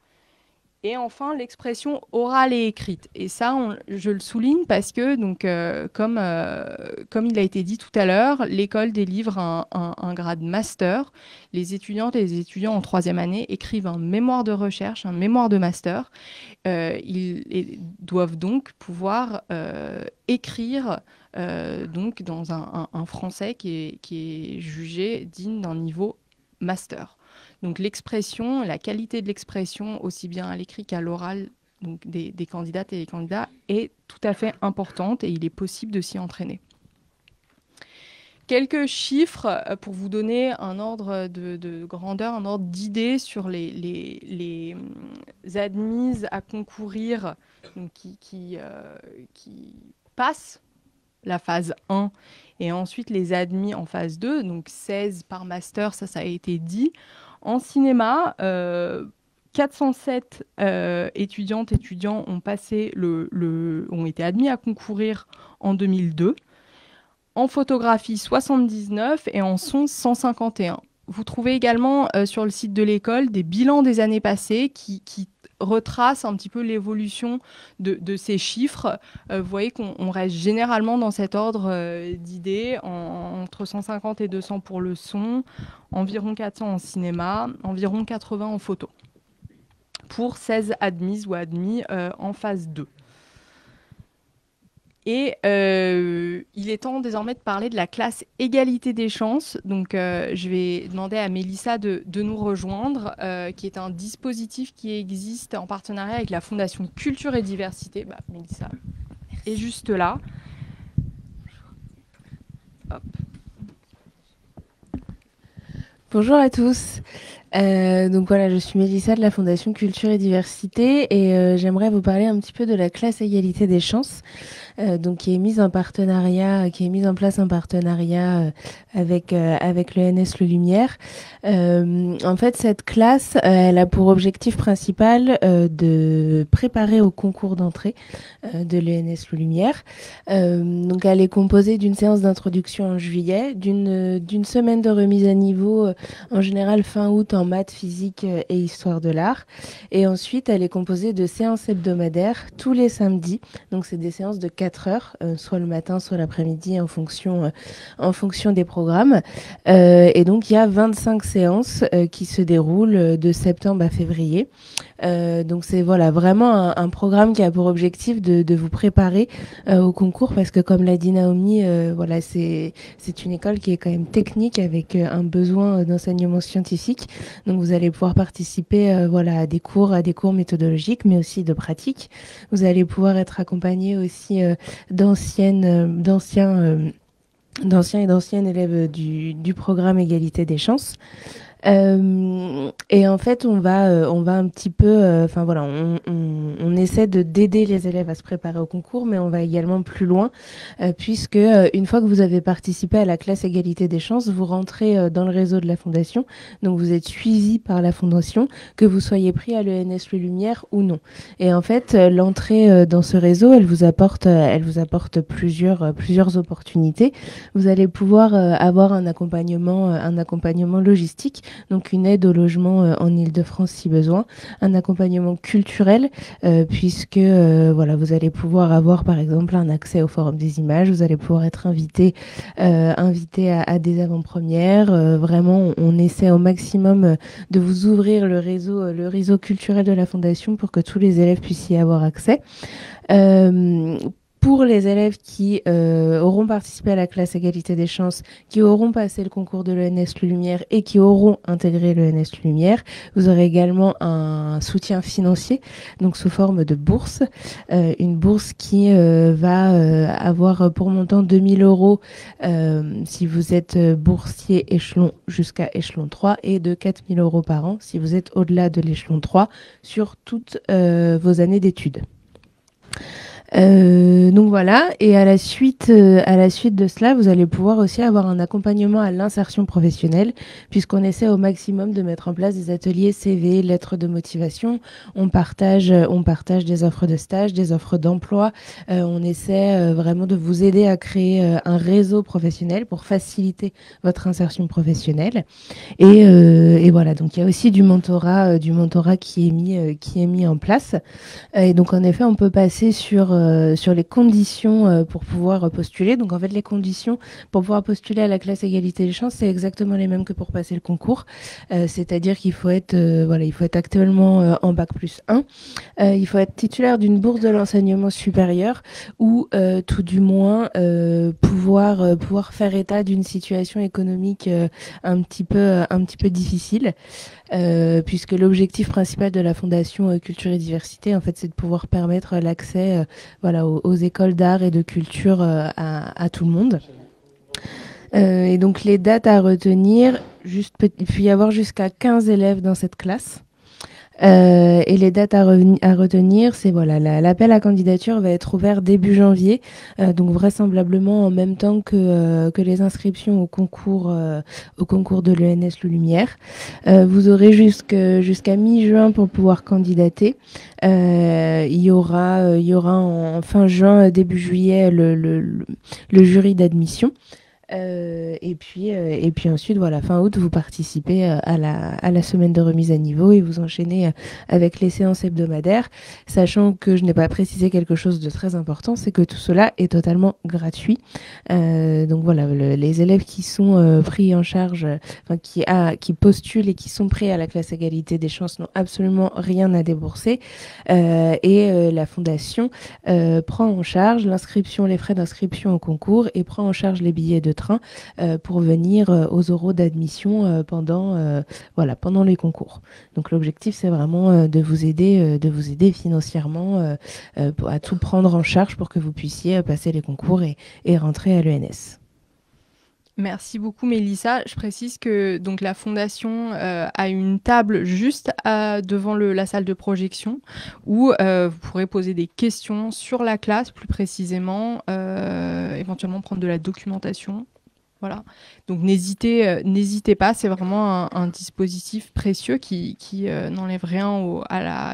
Et enfin, l'expression orale et écrite. Et ça, je le souligne parce que, donc, comme il a été dit tout à l'heure, l'école délivre un grade master. Les étudiantes et les étudiants en 3e année écrivent un mémoire de recherche, un mémoire de master. Ils doivent donc pouvoir écrire donc dans un français qui est jugé digne d'un niveau master. Donc l'expression, la qualité de l'expression, aussi bien à l'écrit qu'à l'oral, donc des candidates et des candidats, est tout à fait importante et il est possible de s'y entraîner. Quelques chiffres pour vous donner un ordre de grandeur, un ordre d'idée sur les admises à concourir donc qui passent la phase 1 et ensuite les admis en phase 2, donc 16 par master, ça a été dit. En cinéma, 407 étudiantes et étudiants ont été admis à concourir en 2002. En photographie, 79 et en son, 151. Vous trouvez également sur le site de l'école des bilans des années passées qui retracent un petit peu l'évolution de ces chiffres. Vous voyez qu'on reste généralement dans cet ordre d'idées, entre 150 et 200 pour le son, environ 400 en cinéma, environ 80 en photo, pour 16 admises ou admis en phase 2. Et il est temps désormais de parler de la classe égalité des chances. Donc, je vais demander à Mélissa de nous rejoindre, qui est un dispositif qui existe en partenariat avec la Fondation Culture et Diversité. Mélissa est juste là. Hop. Bonjour à tous. Donc voilà, je suis Mélissa de la Fondation Culture et Diversité et j'aimerais vous parler un petit peu de la classe égalité des chances, donc qui est mise en place en partenariat avec l'ENS Le Lumière. En fait, cette classe, elle a pour objectif principal de préparer au concours d'entrée de l'ENS Le Lumière. Donc elle est composée d'une séance d'introduction en juillet, d'une semaine de remise à niveau en général fin août en maths, physique et histoire de l'art. Et ensuite, elle est composée de séances hebdomadaires tous les samedis. Donc, c'est des séances de 4 heures, soit le matin, soit l'après-midi, en fonction des programmes. Et donc, il y a 25 séances qui se déroulent de septembre à février. Donc, c'est vraiment un programme qui a pour objectif de vous préparer au concours parce que, comme l'a dit Naomi, c'est une école qui est quand même technique avec un besoin d'enseignement scientifique. Donc vous allez pouvoir participer à des cours méthodologiques, mais aussi de pratique. Vous allez pouvoir être accompagné aussi d'anciens et d'anciennes élèves du programme Égalité des chances. Et en fait, on va un petit peu, on essaie d'aider les élèves à se préparer au concours, mais on va également plus loin, puisque une fois que vous avez participé à la classe égalité des chances, vous rentrez dans le réseau de la Fondation, donc vous êtes suivi par la Fondation, que vous soyez pris à l'ENS Le Lumière ou non. Et en fait, l'entrée dans ce réseau, elle vous apporte plusieurs opportunités. Vous allez pouvoir avoir un accompagnement logistique. donc une aide au logement en Île-de-France si besoin, un accompagnement culturel, puisque voilà, vous allez pouvoir avoir par exemple un accès au Forum des images, vous allez pouvoir être invité à des avant-premières. Vraiment, on essaie au maximum de vous ouvrir le réseau culturel de la Fondation pour que tous les élèves puissent y avoir accès. Pour les élèves qui auront participé à la classe égalité des chances, qui auront passé le concours de l'ENS Lumière et qui auront intégré l'ENS Lumière, vous aurez également un soutien financier, donc sous forme de bourse. Une bourse qui va avoir pour montant 2 000 € si vous êtes boursier échelon jusqu'à échelon 3 et de 4 000 € par an si vous êtes au-delà de l'échelon 3 sur toutes vos années d'études. Donc voilà, et à la suite de cela, vous allez pouvoir aussi avoir un accompagnement à l'insertion professionnelle, puisqu'on essaie au maximum de mettre en place des ateliers CV, lettres de motivation. On partage des offres de stage, des offres d'emploi. On essaie vraiment de vous aider à créer un réseau professionnel pour faciliter votre insertion professionnelle. Et voilà, donc il y a aussi du mentorat qui est mis en place. Et donc en effet, on peut passer sur les conditions pour pouvoir postuler. Donc en fait, les conditions pour pouvoir postuler à la classe égalité des chances, c'est exactement les mêmes que pour passer le concours. C'est-à-dire qu'il faut être actuellement en bac+1. Il faut être titulaire d'une bourse de l'enseignement supérieur ou tout du moins pouvoir faire état d'une situation économique un petit peu difficile. Puisque l'objectif principal de la Fondation Culture et Diversité, en fait, c'est de pouvoir permettre l'accès aux écoles d'art et de culture à tout le monde. Et donc, les dates à retenir, il peut y avoir jusqu'à 15 élèves dans cette classe. Et les dates à retenir, c'est l'appel à candidature va être ouvert début janvier, donc vraisemblablement en même temps que les inscriptions au concours de l'ENS Lumière. Vous aurez jusqu'à mi-juin pour pouvoir candidater. Il y aura en fin juin, début juillet le jury d'admission. Et puis ensuite, fin août, vous participez à la semaine de remise à niveau et vous enchaînez avec les séances hebdomadaires, sachant que je n'ai pas précisé quelque chose de très important, c'est que tout cela est totalement gratuit. Donc voilà, les élèves qui sont pris en charge, qui postulent et qui sont pris à la classe égalité des chances n'ont absolument rien à débourser. Et la Fondation prend en charge les frais d'inscription au concours et prend en charge les billets de train pour venir aux oraux d'admission pendant les concours. Donc l'objectif, c'est vraiment de vous aider financièrement à tout prendre en charge pour que vous puissiez passer les concours et rentrer à l'ENS. Merci beaucoup Mélissa. Je précise que donc la Fondation a une table juste devant la salle de projection où vous pourrez poser des questions sur la classe plus précisément, éventuellement prendre de la documentation. Voilà. Donc n'hésitez pas, c'est vraiment un dispositif précieux qui n'enlève rien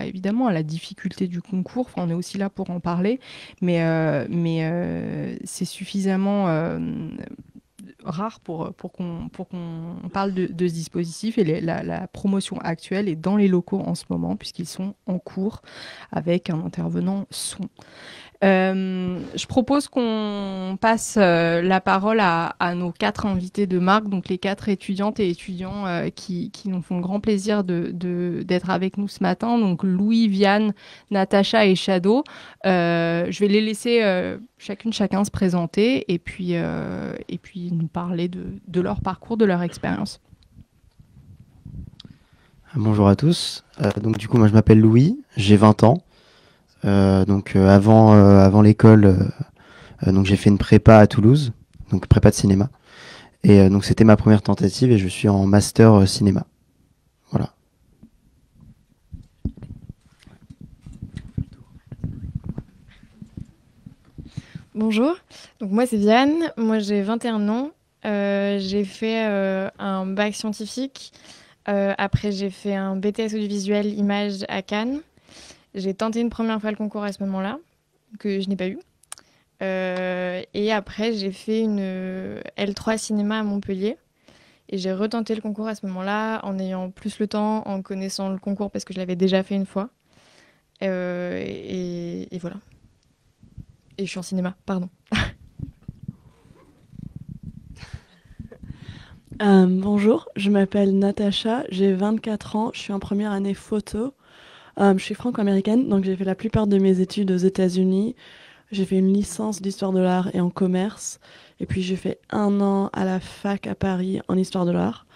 évidemment à la difficulté du concours. Enfin, on est aussi là pour en parler, mais c'est suffisamment rare pour qu'on parle de ce dispositif, et la promotion actuelle est dans les locaux en ce moment puisqu'ils sont en cours avec un intervenant son. Je propose qu'on passe la parole à nos 4 invités de marque, donc les 4 étudiantes et étudiants qui nous font grand plaisir d'être avec nous ce matin. Donc Louis, Viane, Natacha et Shadow. Je vais les laisser chacun se présenter et puis nous parler de leur parcours, de leur expérience. Bonjour à tous. Donc du coup, moi je m'appelle Louis, j'ai 20 ans. Avant l'école, donc j'ai fait une prépa à Toulouse, donc prépa de cinéma. Et donc c'était ma première tentative et je suis en master cinéma. Voilà. Bonjour, donc moi c'est Viane, moi j'ai 21 ans, j'ai fait un bac scientifique, après j'ai fait un BTS audiovisuel images à Cannes. J'ai tenté une première fois le concours à ce moment-là, que je n'ai pas eu. Et après, j'ai fait une L3 cinéma à Montpellier. Et j'ai retenté le concours à ce moment-là, en ayant plus le temps, en connaissant le concours parce que je l'avais déjà fait une fois. Et voilà. Et je suis en cinéma, pardon. Bonjour, je m'appelle Natacha, j'ai 24 ans, je suis en première année photo. Je suis franco-américaine, donc j'ai fait la plupart de mes études aux États-Unis. J'ai fait une licence d'histoire de l'art et en commerce. Et puis j'ai fait 1 an à la fac à Paris en histoire de l'art.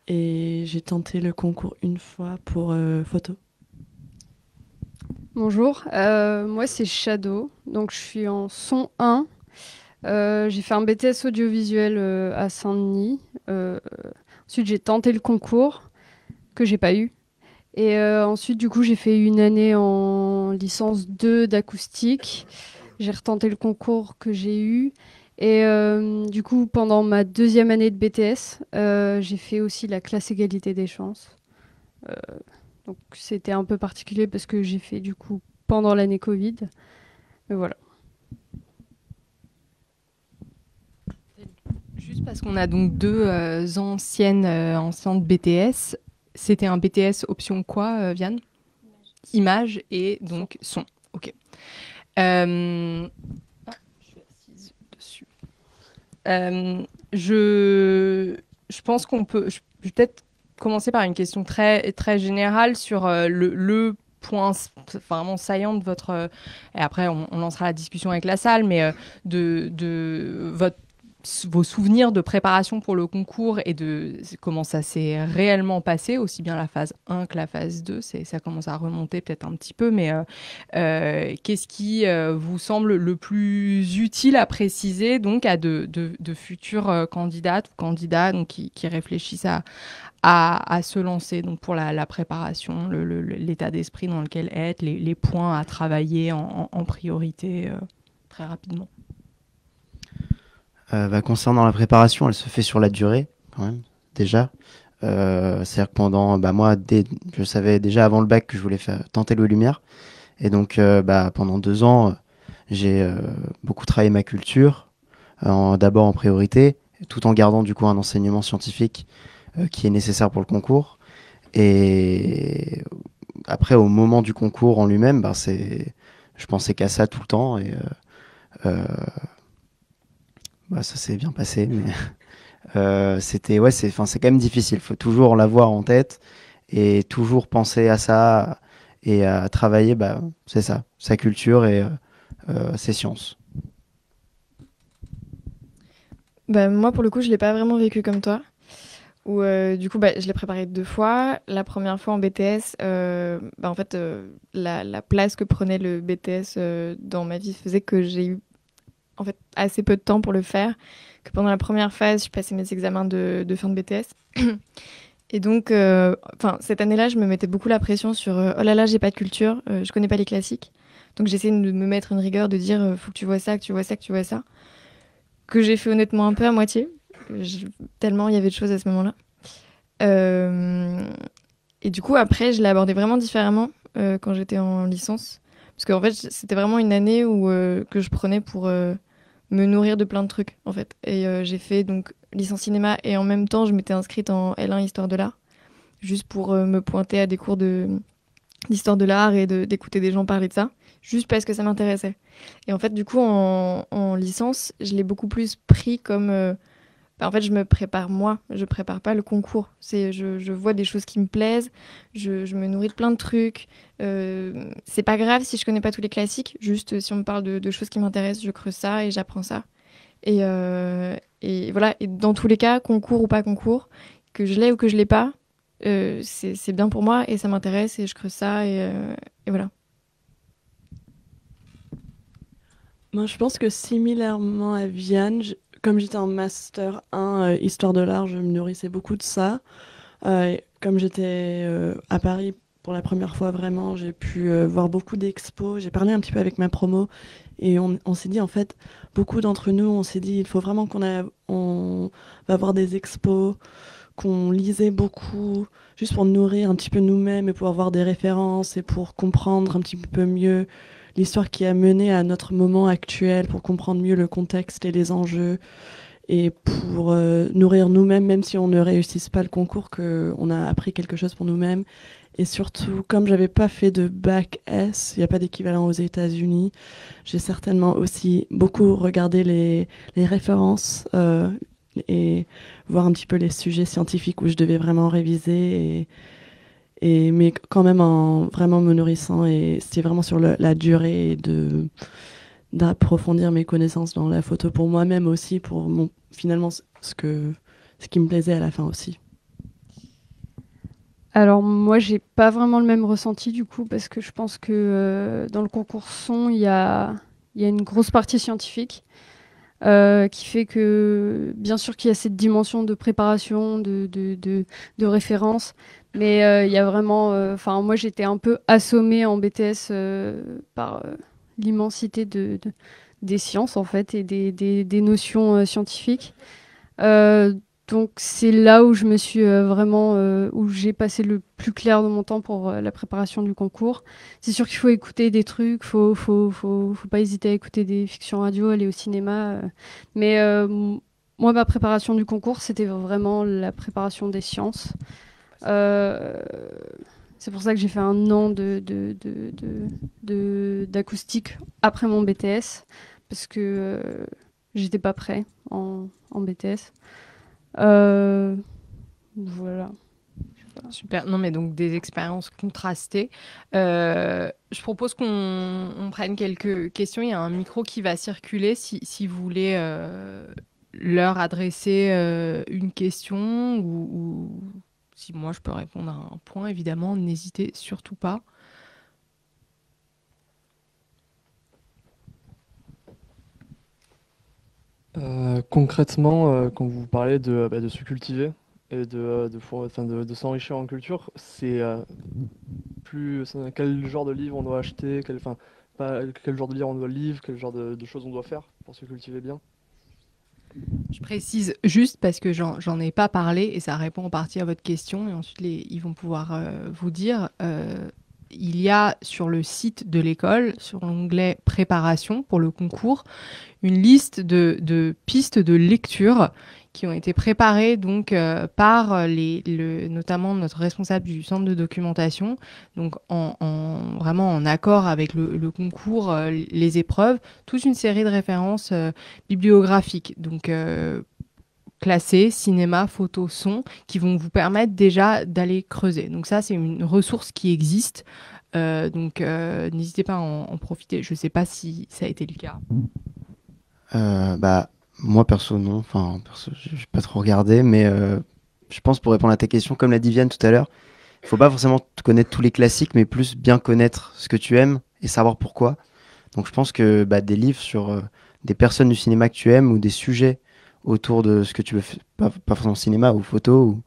Et j'ai tenté le concours une fois pour photo. Bonjour, moi c'est Shadow, donc je suis en son 1. J'ai fait un BTS audiovisuel à Saint-Denis. Ensuite j'ai tenté le concours que j'ai pas eu. Et ensuite du coup j'ai fait une année en licence 2 d'acoustique. J'ai retenté le concours que j'ai eu. Et du coup pendant ma 2e année de BTS, j'ai fait aussi la classe égalité des chances. Donc c'était un peu particulier parce que j'ai fait du coup pendant l'année Covid. Mais voilà. Juste parce qu'on a donc 2 anciennes de BTS. C'était un BTS option quoi, Vianne? Image et donc son. Ok. Je suis assise dessus. Je pense qu'on peut. Je vais peut-être commencer par une question très, très générale sur le point vraiment saillant de votre... et après, on lancera la discussion avec la salle, mais de vos souvenirs de préparation pour le concours et de comment ça s'est réellement passé, aussi bien la phase 1 que la phase 2. Ça commence à remonter peut-être un petit peu, mais qu'est-ce qui vous semble le plus utile à préciser donc à de futures candidates ou candidats donc, qui réfléchissent à se lancer donc pour la préparation, l'état d'esprit dans lequel être, les points à travailler en priorité très rapidement. Concernant la préparation, elle se fait sur la durée, quand même, déjà. C'est-à-dire que pendant, moi, je savais déjà avant le bac que je voulais tenter le Lumière. Et donc, pendant 2 ans, j'ai beaucoup travaillé ma culture, d'abord en priorité, tout en gardant du coup un enseignement scientifique qui est nécessaire pour le concours. Et après, au moment du concours en lui-même, je pensais qu'à ça tout le temps. Et ça s'est bien passé, mais c'est quand même difficile. Il faut toujours l'avoir en tête et toujours penser à ça et à travailler, c'est ça, sa culture et ses sciences. Moi, pour le coup, je ne l'ai pas vraiment vécu comme toi. Où, du coup, je l'ai préparé 2 fois. La première fois en BTS, en fait, la place que prenait le BTS dans ma vie faisait que j'ai eu en fait assez peu de temps pour le faire, que pendant la première phase je passais mes examens de fin de BTS et donc cette année-là je me mettais beaucoup la pression sur oh là là j'ai pas de culture, je connais pas les classiques, donc j'essayais de me mettre une rigueur de dire faut que tu vois ça, que tu vois ça, que tu vois ça, que j'ai fait honnêtement un peu à moitié, tellement il y avait de choses à ce moment-là, et du coup après je l'ai abordé vraiment différemment quand j'étais en licence, parce qu'en fait c'était vraiment une année où que je prenais pour me nourrir de plein de trucs en fait, et j'ai fait donc licence cinéma et en même temps je m'étais inscrite en L1 histoire de l'art juste pour me pointer à des cours d'histoire de l'art et d'écouter des gens parler de ça juste parce que ça m'intéressait. Et en fait du coup en licence je l'ai beaucoup plus pris comme en fait je me prépare moi, je prépare pas le concours, je vois des choses qui me plaisent, je me nourris de plein de trucs, c'est pas grave si je connais pas tous les classiques, juste si on me parle de choses qui m'intéressent, je creuse ça et j'apprends ça, et voilà, et dans tous les cas, concours ou pas concours, que je l'ai ou que je l'ai pas, c'est bien pour moi et ça m'intéresse et je creuse ça, et voilà. Moi je pense que similairement à Vianne, comme j'étais en master 1 histoire de l'art, je me nourrissais beaucoup de ça. Comme j'étais à Paris pour la première fois vraiment, j'ai pu voir beaucoup d'expos. J'ai parlé un petit peu avec ma promo et on s'est dit en fait, beaucoup d'entre nous, on s'est dit il faut vraiment on va voir des expos, qu'on lisait beaucoup, juste pour nourrir un petit peu nous-mêmes et pour avoir des références et pour comprendre un petit peu mieux l'histoire qui a mené à notre moment actuel, pour comprendre mieux le contexte et les enjeux. et pour nourrir nous-mêmes, même si on ne réussisse pas le concours, qu'on a appris quelque chose pour nous-mêmes. Et surtout, comme j'avais pas fait de bac S, il n'y a pas d'équivalent aux États-Unis, j'ai certainement aussi beaucoup regardé les références et voir un petit peu les sujets scientifiques où je devais vraiment réviser, mais quand même en vraiment me nourrissant. Et c'était vraiment sur la durée et d'approfondir mes connaissances dans la photo pour moi-même aussi, pour finalement ce qui me plaisait à la fin aussi. Alors moi, j'ai pas vraiment le même ressenti du coup, parce que je pense que dans le concours son, il y a une grosse partie scientifique qui fait que, bien sûr qu'il y a cette dimension de préparation, de référence, mais il y a vraiment... Enfin, moi, j'étais un peu assommée en BTS par l'immensité des sciences, en fait, et des notions scientifiques. Donc c'est là où je me suis vraiment, où j'ai passé le plus clair de mon temps pour la préparation du concours. C'est sûr qu'il faut écouter des trucs, faut pas hésiter à écouter des fictions radio, aller au cinéma. Mais moi, ma préparation du concours, c'était vraiment la préparation des sciences. C'est pour ça que j'ai fait un an d'acoustique après mon BTS, parce que j'étais pas prêt en BTS. Voilà. Super. Non, mais donc des expériences contrastées. Je propose qu'on prenne quelques questions. Il y a un micro qui va circuler si vous voulez leur adresser une question ou si moi je peux répondre à un point, évidemment, n'hésitez surtout pas. Concrètement, quand vous parlez de se cultiver et de s'enrichir en culture, c'est quel genre de livre on doit acheter, quel genre de livre on doit lire, quel genre de choses on doit faire pour se cultiver bien. Je précise juste parce que j'en ai pas parlé et ça répond en partie à votre question et ensuite ils vont pouvoir vous dire. Il y a sur le site de l'école, sur l'onglet préparation pour le concours, une liste de pistes de lecture qui ont été préparées donc par notamment notre responsable du centre de documentation, donc vraiment en accord avec le concours, les épreuves, toute une série de références bibliographiques, donc classées, cinéma, photo, son, qui vont vous permettre déjà d'aller creuser. Donc ça, c'est une ressource qui existe. Donc n'hésitez pas à en profiter. Je ne sais pas si ça a été le cas. Moi perso non, je n'ai pas trop regardé, mais je pense pour répondre à ta question, comme l'a dit Viviane tout à l'heure, il faut pas forcément connaître tous les classiques, mais plus bien connaître ce que tu aimes et savoir pourquoi. Donc je pense que des livres sur des personnes du cinéma que tu aimes ou des sujets autour de ce que tu veux faire, pas forcément cinéma ou photo, ou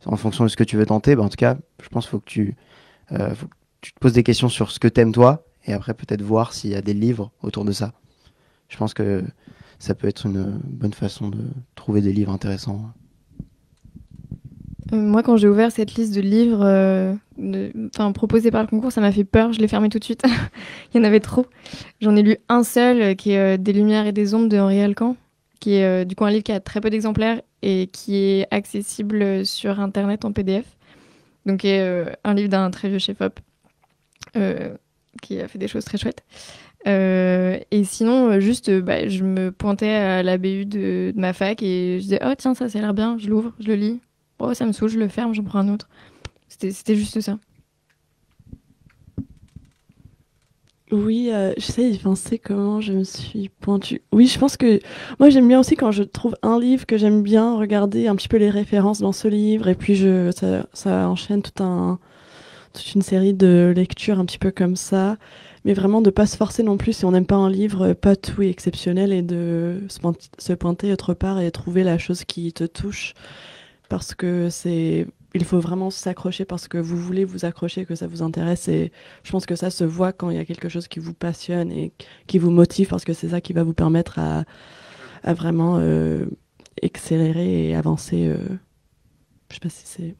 en fonction de ce que tu veux tenter, en tout cas, je pense qu'il faut que tu te poses des questions sur ce que t'aimes toi, et après peut-être voir s'il y a des livres autour de ça. Je pense que ça peut être une bonne façon de trouver des livres intéressants. Moi, quand j'ai ouvert cette liste de livres proposés par le concours, ça m'a fait peur, je l'ai fermé tout de suite. Il y en avait trop. J'en ai lu un seul, qui est Des Lumières et des Ombres de Henri Alcan, qui est du coup un livre qui a très peu d'exemplaires et qui est accessible sur Internet en PDF. Donc, un livre d'un très vieux chef-op qui a fait des choses très chouettes. Et sinon, je me pointais à la BU de ma fac et je disais « Oh tiens, ça a l'air bien, je l'ouvre, je le lis. Oh, ça me saoule, je le ferme, j'en prends un autre. » C'était juste ça. Oui, j'essaie d'y penser comment je me suis pointue. Oui, je pense que moi j'aime bien aussi quand je trouve un livre que j'aime bien regarder un petit peu les références dans ce livre et puis ça enchaîne toute une série de lectures un petit peu comme ça. Mais vraiment de pas se forcer non plus si on n'aime pas un livre, pas tout est exceptionnel et de se pointer autre part et trouver la chose qui te touche parce que il faut vraiment s'accrocher parce que vous voulez vous accrocher, que ça vous intéresse et je pense que ça se voit quand il y a quelque chose qui vous passionne et qui vous motive parce que c'est ça qui va vous permettre à vraiment accélérer et avancer. Je sais pas si c'est...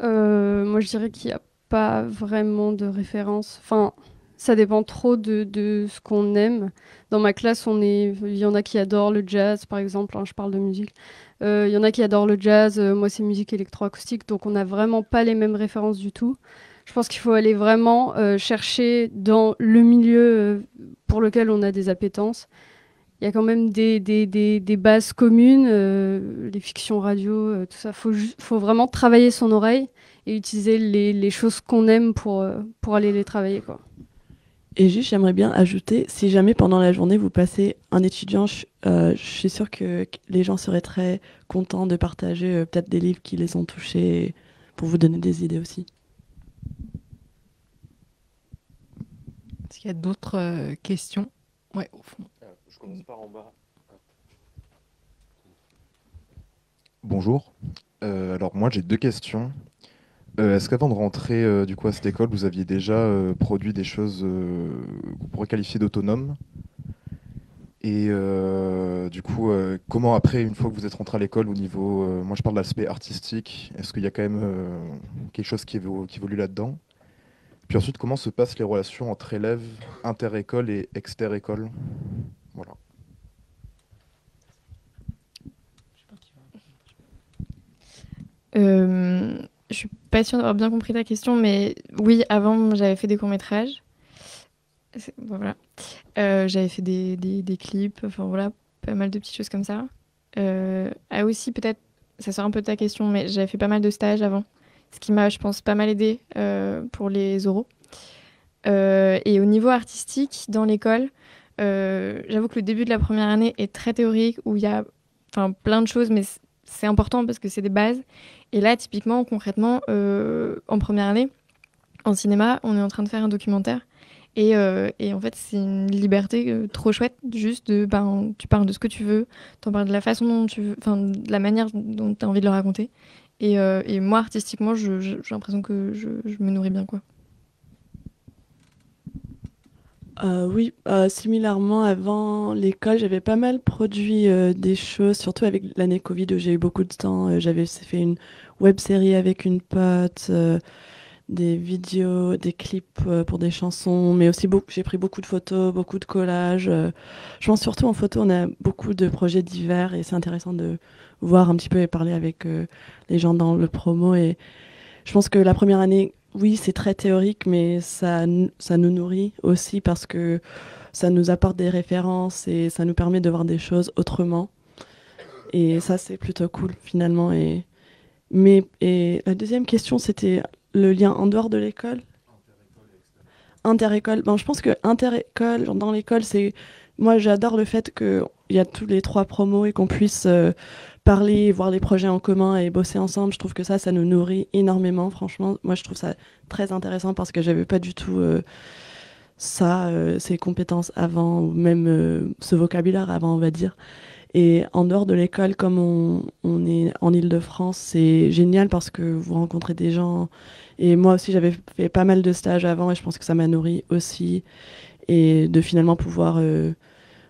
Moi, je dirais qu'il n'y a pas vraiment de référence. Enfin, ça dépend trop de ce qu'on aime. Dans ma classe, il y en a qui adorent le jazz, par exemple, hein, je parle de musique. Il y en a qui adorent le jazz, moi c'est musique électroacoustique, donc on n'a vraiment pas les mêmes références du tout. Je pense qu'il faut aller vraiment chercher dans le milieu pour lequel on a des appétences. Il y a quand même des bases communes, les fictions radio, tout ça. Faut vraiment travailler son oreille et utiliser les choses qu'on aime pour aller les travailler, quoi. Et juste, j'aimerais bien ajouter, si jamais pendant la journée vous passez un étudiant, je suis sûre que les gens seraient très contents de partager peut-être des livres qui les ont touchés pour vous donner des idées aussi. Est-ce qu'il y a d'autres questions? Ouais, au fond. Je commence par en bas. Bonjour. Alors moi j'ai 2 questions. Est-ce qu'avant de rentrer du coup à cette école, vous aviez déjà produit des choses qu'on pourrait qualifier d'autonomes? Et du coup, comment après, une fois que vous êtes rentré à l'école, au niveau, moi je parle de l'aspect artistique, est-ce qu'il y a quand même quelque chose qui évolue là-dedans? Puis ensuite, comment se passent les relations entre élèves inter-école et exter-école? Voilà. Je suis pas sûre d'avoir bien compris ta question, mais oui, avant j'avais fait des courts-métrages. Voilà. J'avais fait des clips, enfin voilà, pas mal de petites choses comme ça. Ah aussi, peut-être, ça sort un peu de ta question, mais j'avais fait pas mal de stages avant, ce qui m'a, je pense, pas mal aidé pour les oraux. Et au niveau artistique, dans l'école, j'avoue que le début de la première année est très théorique, où il y a plein de choses, mais c'est important parce que c'est des bases. Et là, typiquement, concrètement, en première année, en cinéma, on est en train de faire un documentaire. Et en fait, c'est une liberté trop chouette, juste tu parles de ce que tu veux, t'en parles de la façon dont tu veux, de la manière dont tu as envie de le raconter. Et moi, artistiquement, j'ai l'impression que je me nourris bien, quoi. Oui, similairement, avant l'école, j'avais pas mal produit des choses, surtout avec l'année Covid où j'ai eu beaucoup de temps. J'avais fait une web série avec une pote, des vidéos, des clips pour des chansons, mais aussi j'ai pris beaucoup de photos, beaucoup de collages. Je pense surtout en photo, on a beaucoup de projets divers et c'est intéressant de voir un petit peu et parler avec les gens dans le promo. Et je pense que la première année, oui, c'est très théorique, mais ça nous nourrit aussi parce que ça nous apporte des références et ça nous permet de voir des choses autrement. Et ça, c'est plutôt cool, finalement. Et la deuxième question, c'était le lien en dehors de l'école. Inter-école. Je pense que inter-école, dans l'école, c'est... Moi, j'adore le fait qu'il y a tous les 3 promos et qu'on puisse parler, voir les projets en commun et bosser ensemble. Je trouve que ça nous nourrit énormément. Franchement, moi, je trouve ça très intéressant parce que j'avais pas du tout ces compétences avant, ou même ce vocabulaire avant, on va dire. Et en dehors de l'école, comme on est en Île-de-France, c'est génial parce que vous rencontrez des gens. Et moi aussi, j'avais fait pas mal de stages avant et je pense que ça m'a nourri aussi. Et de finalement pouvoir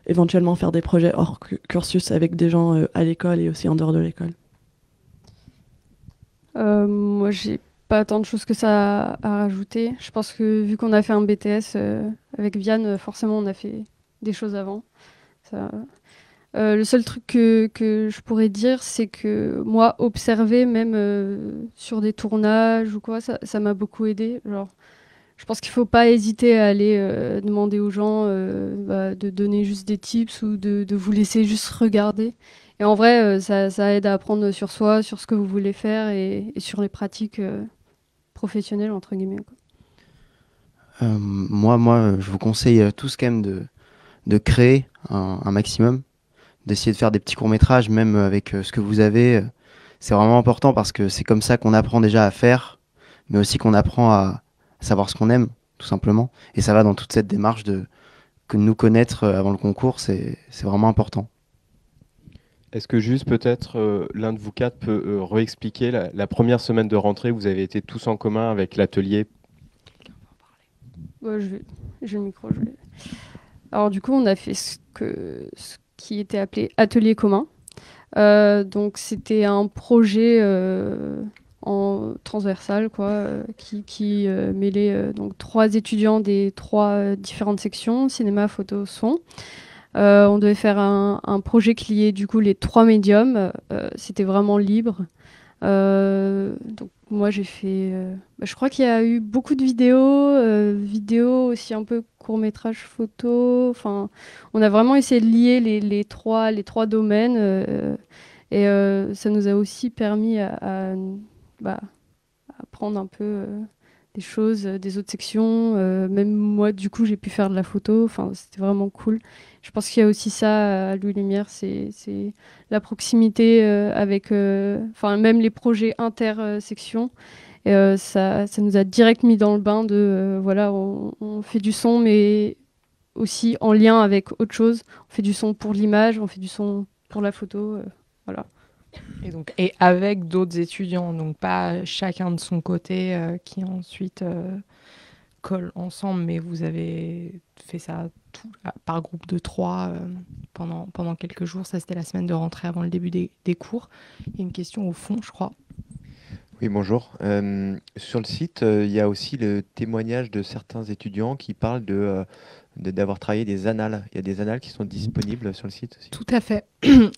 éventuellement faire des projets hors cursus avec des gens à l'école et aussi en dehors de l'école. Moi, j'ai pas tant de choses que ça à rajouter. Je pense que vu qu'on a fait un BTS avec Vianne, forcément, on a fait des choses avant. Le seul truc que je pourrais dire, c'est que moi, observer même sur des tournages ou quoi, ça m'a beaucoup aidé. Genre, je pense qu'il ne faut pas hésiter à aller demander aux gens de donner juste des tips ou de vous laisser juste regarder. Et en vrai, ça aide à apprendre sur soi, sur ce que vous voulez faire et sur les pratiques professionnelles, entre guillemets, quoi. Moi, je vous conseille tous quand même de créer un maximum, d'essayer de faire des petits courts-métrages, même avec ce que vous avez. C'est vraiment important parce que c'est comme ça qu'on apprend déjà à faire, mais aussi qu'on apprend à savoir ce qu'on aime, tout simplement. Et ça va dans toute cette démarche de nous connaître avant le concours, c'est vraiment important. Est-ce que juste peut-être l'un de vous 4 peut réexpliquer la première semaine de rentrée où vous avez été tous en commun avec l'atelier? Ouais, j'ai le micro. Alors du coup, on a fait ce qui était appelé atelier commun. Donc c'était un projet en transversale, quoi, qui mêlait donc 3 étudiants des 3 différentes sections, cinéma, photo, son. On devait faire un projet qui liait du coup les 3 médiums. C'était vraiment libre. Donc moi j'ai fait, je crois qu'il y a eu beaucoup de vidéos aussi un peu court-métrage photo. Enfin, on a vraiment essayé de lier les trois domaines et ça nous a aussi permis à apprendre un peu des choses des autres sections. Même moi du coup j'ai pu faire de la photo. Enfin, c'était vraiment cool. Je pense qu'il y a aussi ça à Louis Lumière, c'est la proximité avec, même les projets intersections. Et ça nous a direct mis dans le bain de, voilà, on fait du son, mais aussi en lien avec autre chose. On fait du son pour l'image, on fait du son pour la photo, voilà. Et avec d'autres étudiants, donc pas chacun de son côté qui ensuite collent ensemble, mais vous avez fait ça par groupe de 3 pendant quelques jours. Ça, c'était la semaine de rentrée avant le début des cours. Il y a une question au fond, je crois. Oui, bonjour. Sur le site, il y a aussi le témoignage de certains étudiants qui parlent d'avoir travaillé des annales. Il y a des annales qui sont disponibles sur le site aussi. Tout à fait.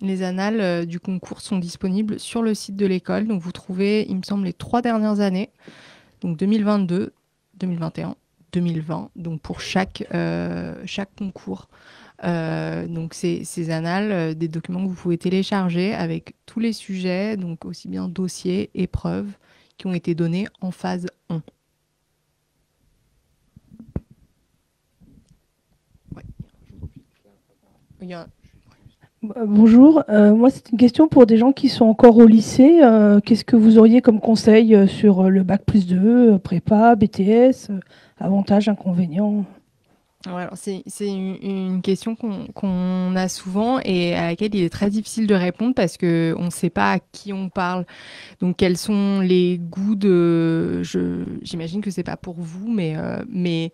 Les annales du concours sont disponibles sur le site de l'école. Donc, vous trouvez, il me semble, les 3 dernières années. Donc, 2022, 2021, 2020. Donc, pour chaque concours. Donc, ces annales, des documents que vous pouvez télécharger avec tous les sujets, donc aussi bien dossiers, épreuves, qui ont été donnés en phase 1. Ouais. Bonjour, moi c'est une question pour des gens qui sont encore au lycée. Qu'est-ce que vous auriez comme conseil sur le bac+2, prépa, BTS, avantages, inconvénients? Ouais, alors c'est une question qu'on a souvent et à laquelle il est très difficile de répondre parce qu'on ne sait pas à qui on parle. Donc, quels sont les goûts de... J'imagine que ce n'est pas pour vous, mais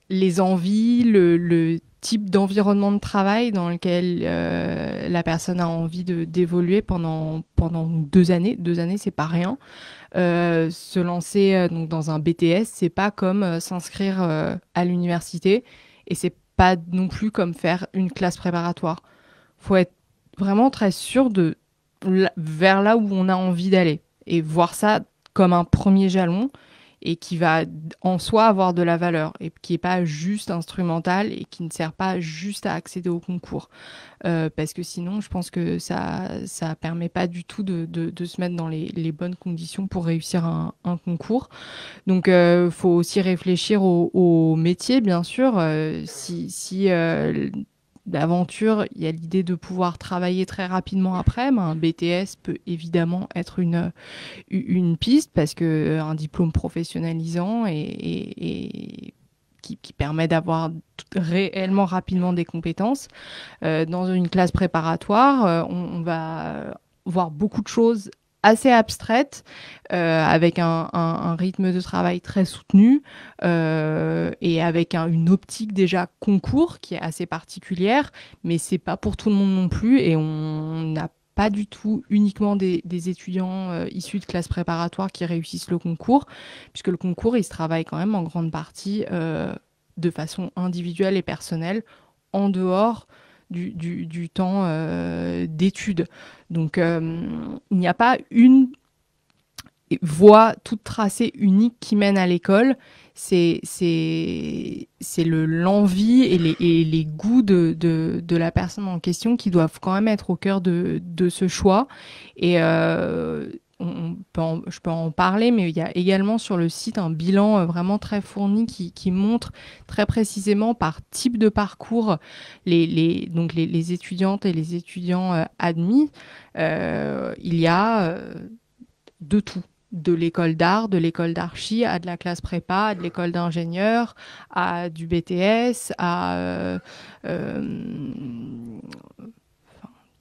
les envies, le type d'environnement de travail dans lequel la personne a envie d'évoluer pendant 2 années. 2 années, c'est pas rien. Se lancer donc dans un BTS, c'est pas comme s'inscrire à l'université et c'est pas non plus comme faire une classe préparatoire. Faut être vraiment très sûr de vers là où on a envie d'aller et voir ça comme un premier jalon et qui va en soi avoir de la valeur et qui n'est pas juste instrumental et qui ne sert pas juste à accéder au concours. Parce que sinon, je pense que ça permet pas du tout de se mettre dans les bonnes conditions pour réussir un concours. Donc, faut aussi réfléchir au métier, bien sûr. Si d'aventure, il y a l'idée de pouvoir travailler très rapidement après. Un BTS peut évidemment être une piste parce qu'un diplôme professionnalisant et qui permet d'avoir réellement rapidement des compétences. Dans une classe préparatoire, on va voir beaucoup de choses assez abstraites, avec un rythme de travail très soutenu et avec une optique déjà concours qui est assez particulière, mais c'est pas pour tout le monde non plus et on n'a pas du tout uniquement des étudiants issus de classes préparatoires qui réussissent le concours, puisque le concours, il se travaille quand même en grande partie de façon individuelle et personnelle, en dehors du temps d'études. Donc, il n'y a pas une voie toute tracée unique qui mène à l'école. C'est l'envie et les goûts de la personne en question qui doivent quand même être au cœur de ce choix. Et je peux en parler, mais il y a également sur le site un bilan vraiment très fourni qui montre très précisément par type de parcours donc les étudiantes et les étudiants admis. Il y a de tout. De l'école d'art, de l'école d'archi, à de la classe prépa, à de l'école d'ingénieur, à du BTS, il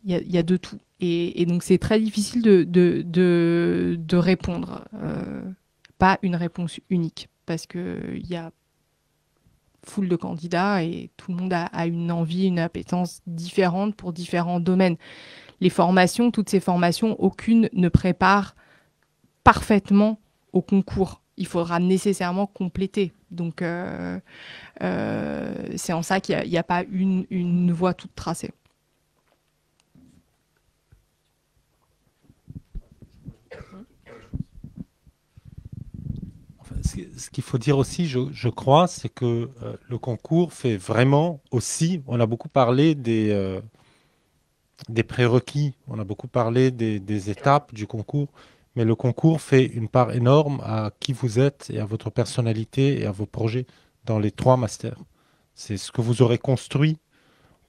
y a de tout. Et donc, c'est très difficile de répondre. Pas une réponse unique, parce qu'il y a foule de candidats et tout le monde a une envie, une appétence différente pour différents domaines. Les formations, toutes ces formations, aucune ne prépare parfaitement au concours. Il faudra nécessairement compléter. Donc, c'est en ça qu'il n'y a pas une voie toute tracée. Ce qu'il faut dire aussi, je crois, c'est que le concours fait vraiment aussi, on a beaucoup parlé des prérequis, on a beaucoup parlé des étapes du concours, mais le concours fait une part énorme à qui vous êtes et à votre personnalité et à vos projets dans les 3 masters. C'est ce que vous aurez construit,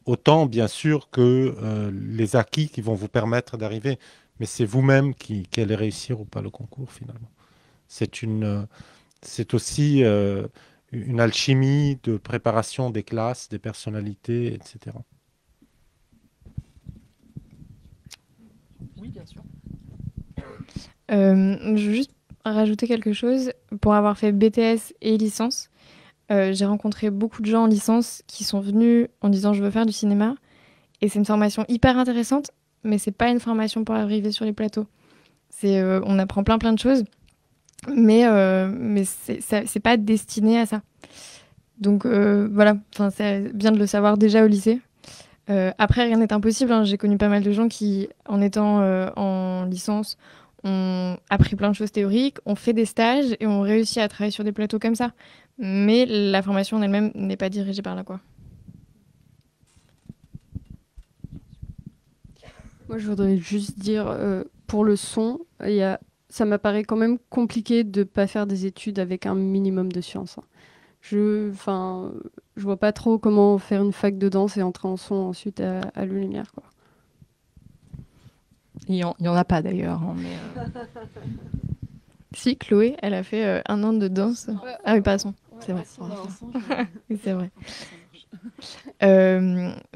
autant bien sûr que les acquis qui vont vous permettre d'arriver, mais c'est vous-même qui allez réussir ou pas le concours finalement. C'est aussi une alchimie de préparation des classes, des personnalités, etc. Oui, bien sûr. Je veux juste rajouter quelque chose. Pour avoir fait BTS et licence, j'ai rencontré beaucoup de gens en licence qui sont venus en disant je veux faire du cinéma. Et c'est une formation hyper intéressante, mais c'est pas une formation pour arriver sur les plateaux. On apprend plein de choses, mais c'est pas destiné à ça. Donc voilà, c'est bien de le savoir déjà au lycée. Après, rien n'est impossible, hein. J'ai connu pas mal de gens qui, en étant en licence, ont appris plein de choses théoriques, ont fait des stages et ont réussi à travailler sur des plateaux comme ça. Mais la formation en elle-même n'est pas dirigée par là, quoi. Moi, je voudrais juste dire, pour le son, ça m'apparaît quand même compliqué de ne pas faire des études avec un minimum de sciences. Je vois pas trop comment faire une fac de danse et entrer en son ensuite à Lumière, quoi. Il y en a pas d'ailleurs. Hein, mais Si, Chloé, elle a fait 1 an de danse. Ah oui, pas son. C'est vrai. Oui, c'est vrai.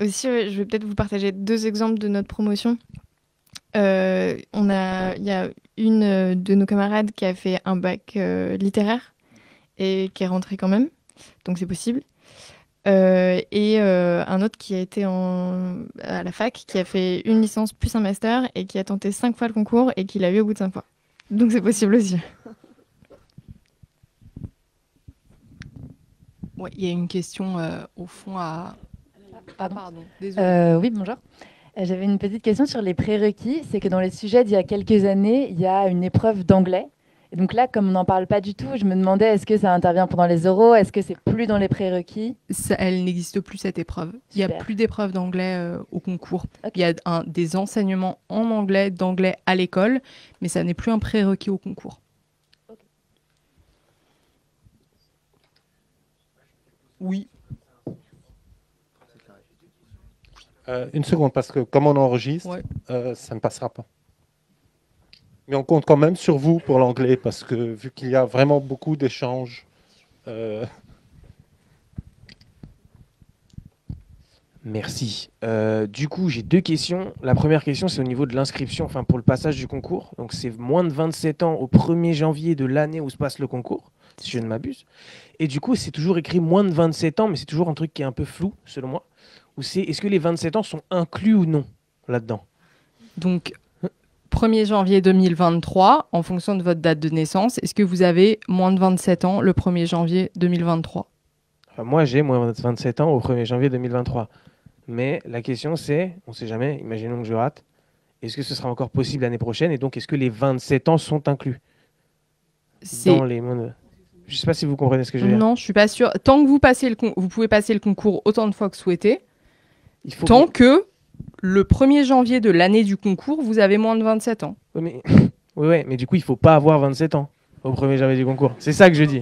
Aussi, je vais peut-être vous partager 2 exemples de notre promotion. Il y a une de nos camarades qui a fait un bac littéraire et qui est rentrée quand même, donc c'est possible. Et un autre qui a été à la fac, qui a fait une licence plus un master et qui a tenté 5 fois le concours et qui l'a eu au bout de 5 fois. Donc c'est possible aussi. Ouais, il y a une question au fond à... Pardon. Désolée. Oui, bonjour. J'avais une petite question sur les prérequis. C'est que dans les sujets d'il y a quelques années, il y a une épreuve d'anglais. Et donc là, comme on n'en parle pas du tout, je me demandais, est-ce que ça intervient pendant les oraux? Est-ce que c'est plus dans les prérequis? Elle n'existe plus, cette épreuve. Il n'y a plus d'épreuve d'anglais au concours. Okay. Il y a des enseignements en anglais, d'anglais à l'école, mais ça n'est plus un prérequis au concours. Okay. Oui. Une seconde, parce que comme on enregistre, ouais. Ça ne passera pas. Mais on compte quand même sur vous pour l'anglais, parce que vu qu'il y a vraiment beaucoup d'échanges. Merci. Du coup, j'ai 2 questions. La première question, c'est au niveau de l'inscription, enfin pour le passage du concours. Donc, c'est moins de 27 ans au 1er janvier de l'année où se passe le concours, si je ne m'abuse. Et du coup, c'est toujours écrit moins de 27 ans, mais c'est toujours un truc qui est un peu flou, selon moi. Ou est-ce que les 27 ans sont inclus ou non là-dedans? Donc, 1er janvier 2023, en fonction de votre date de naissance, est-ce que vous avez moins de 27 ans le 1er janvier 2023? Moi, j'ai moins de 27 ans au 1er janvier 2023. Mais la question, c'est, on ne sait jamais, imaginons que je rate, est-ce que ce sera encore possible l'année prochaine? Et donc, est-ce que les 27 ans sont inclus dans les mondes? Je ne sais pas si vous comprenez ce que je veux dire. Non, je ne suis pas sûre. Tant que vous pouvez passer le concours autant de fois que souhaité, tant que le 1er janvier de l'année du concours, vous avez moins de 27 ans. Oui, mais du coup, il ne faut pas avoir 27 ans au 1er janvier du concours. C'est ça que je dis.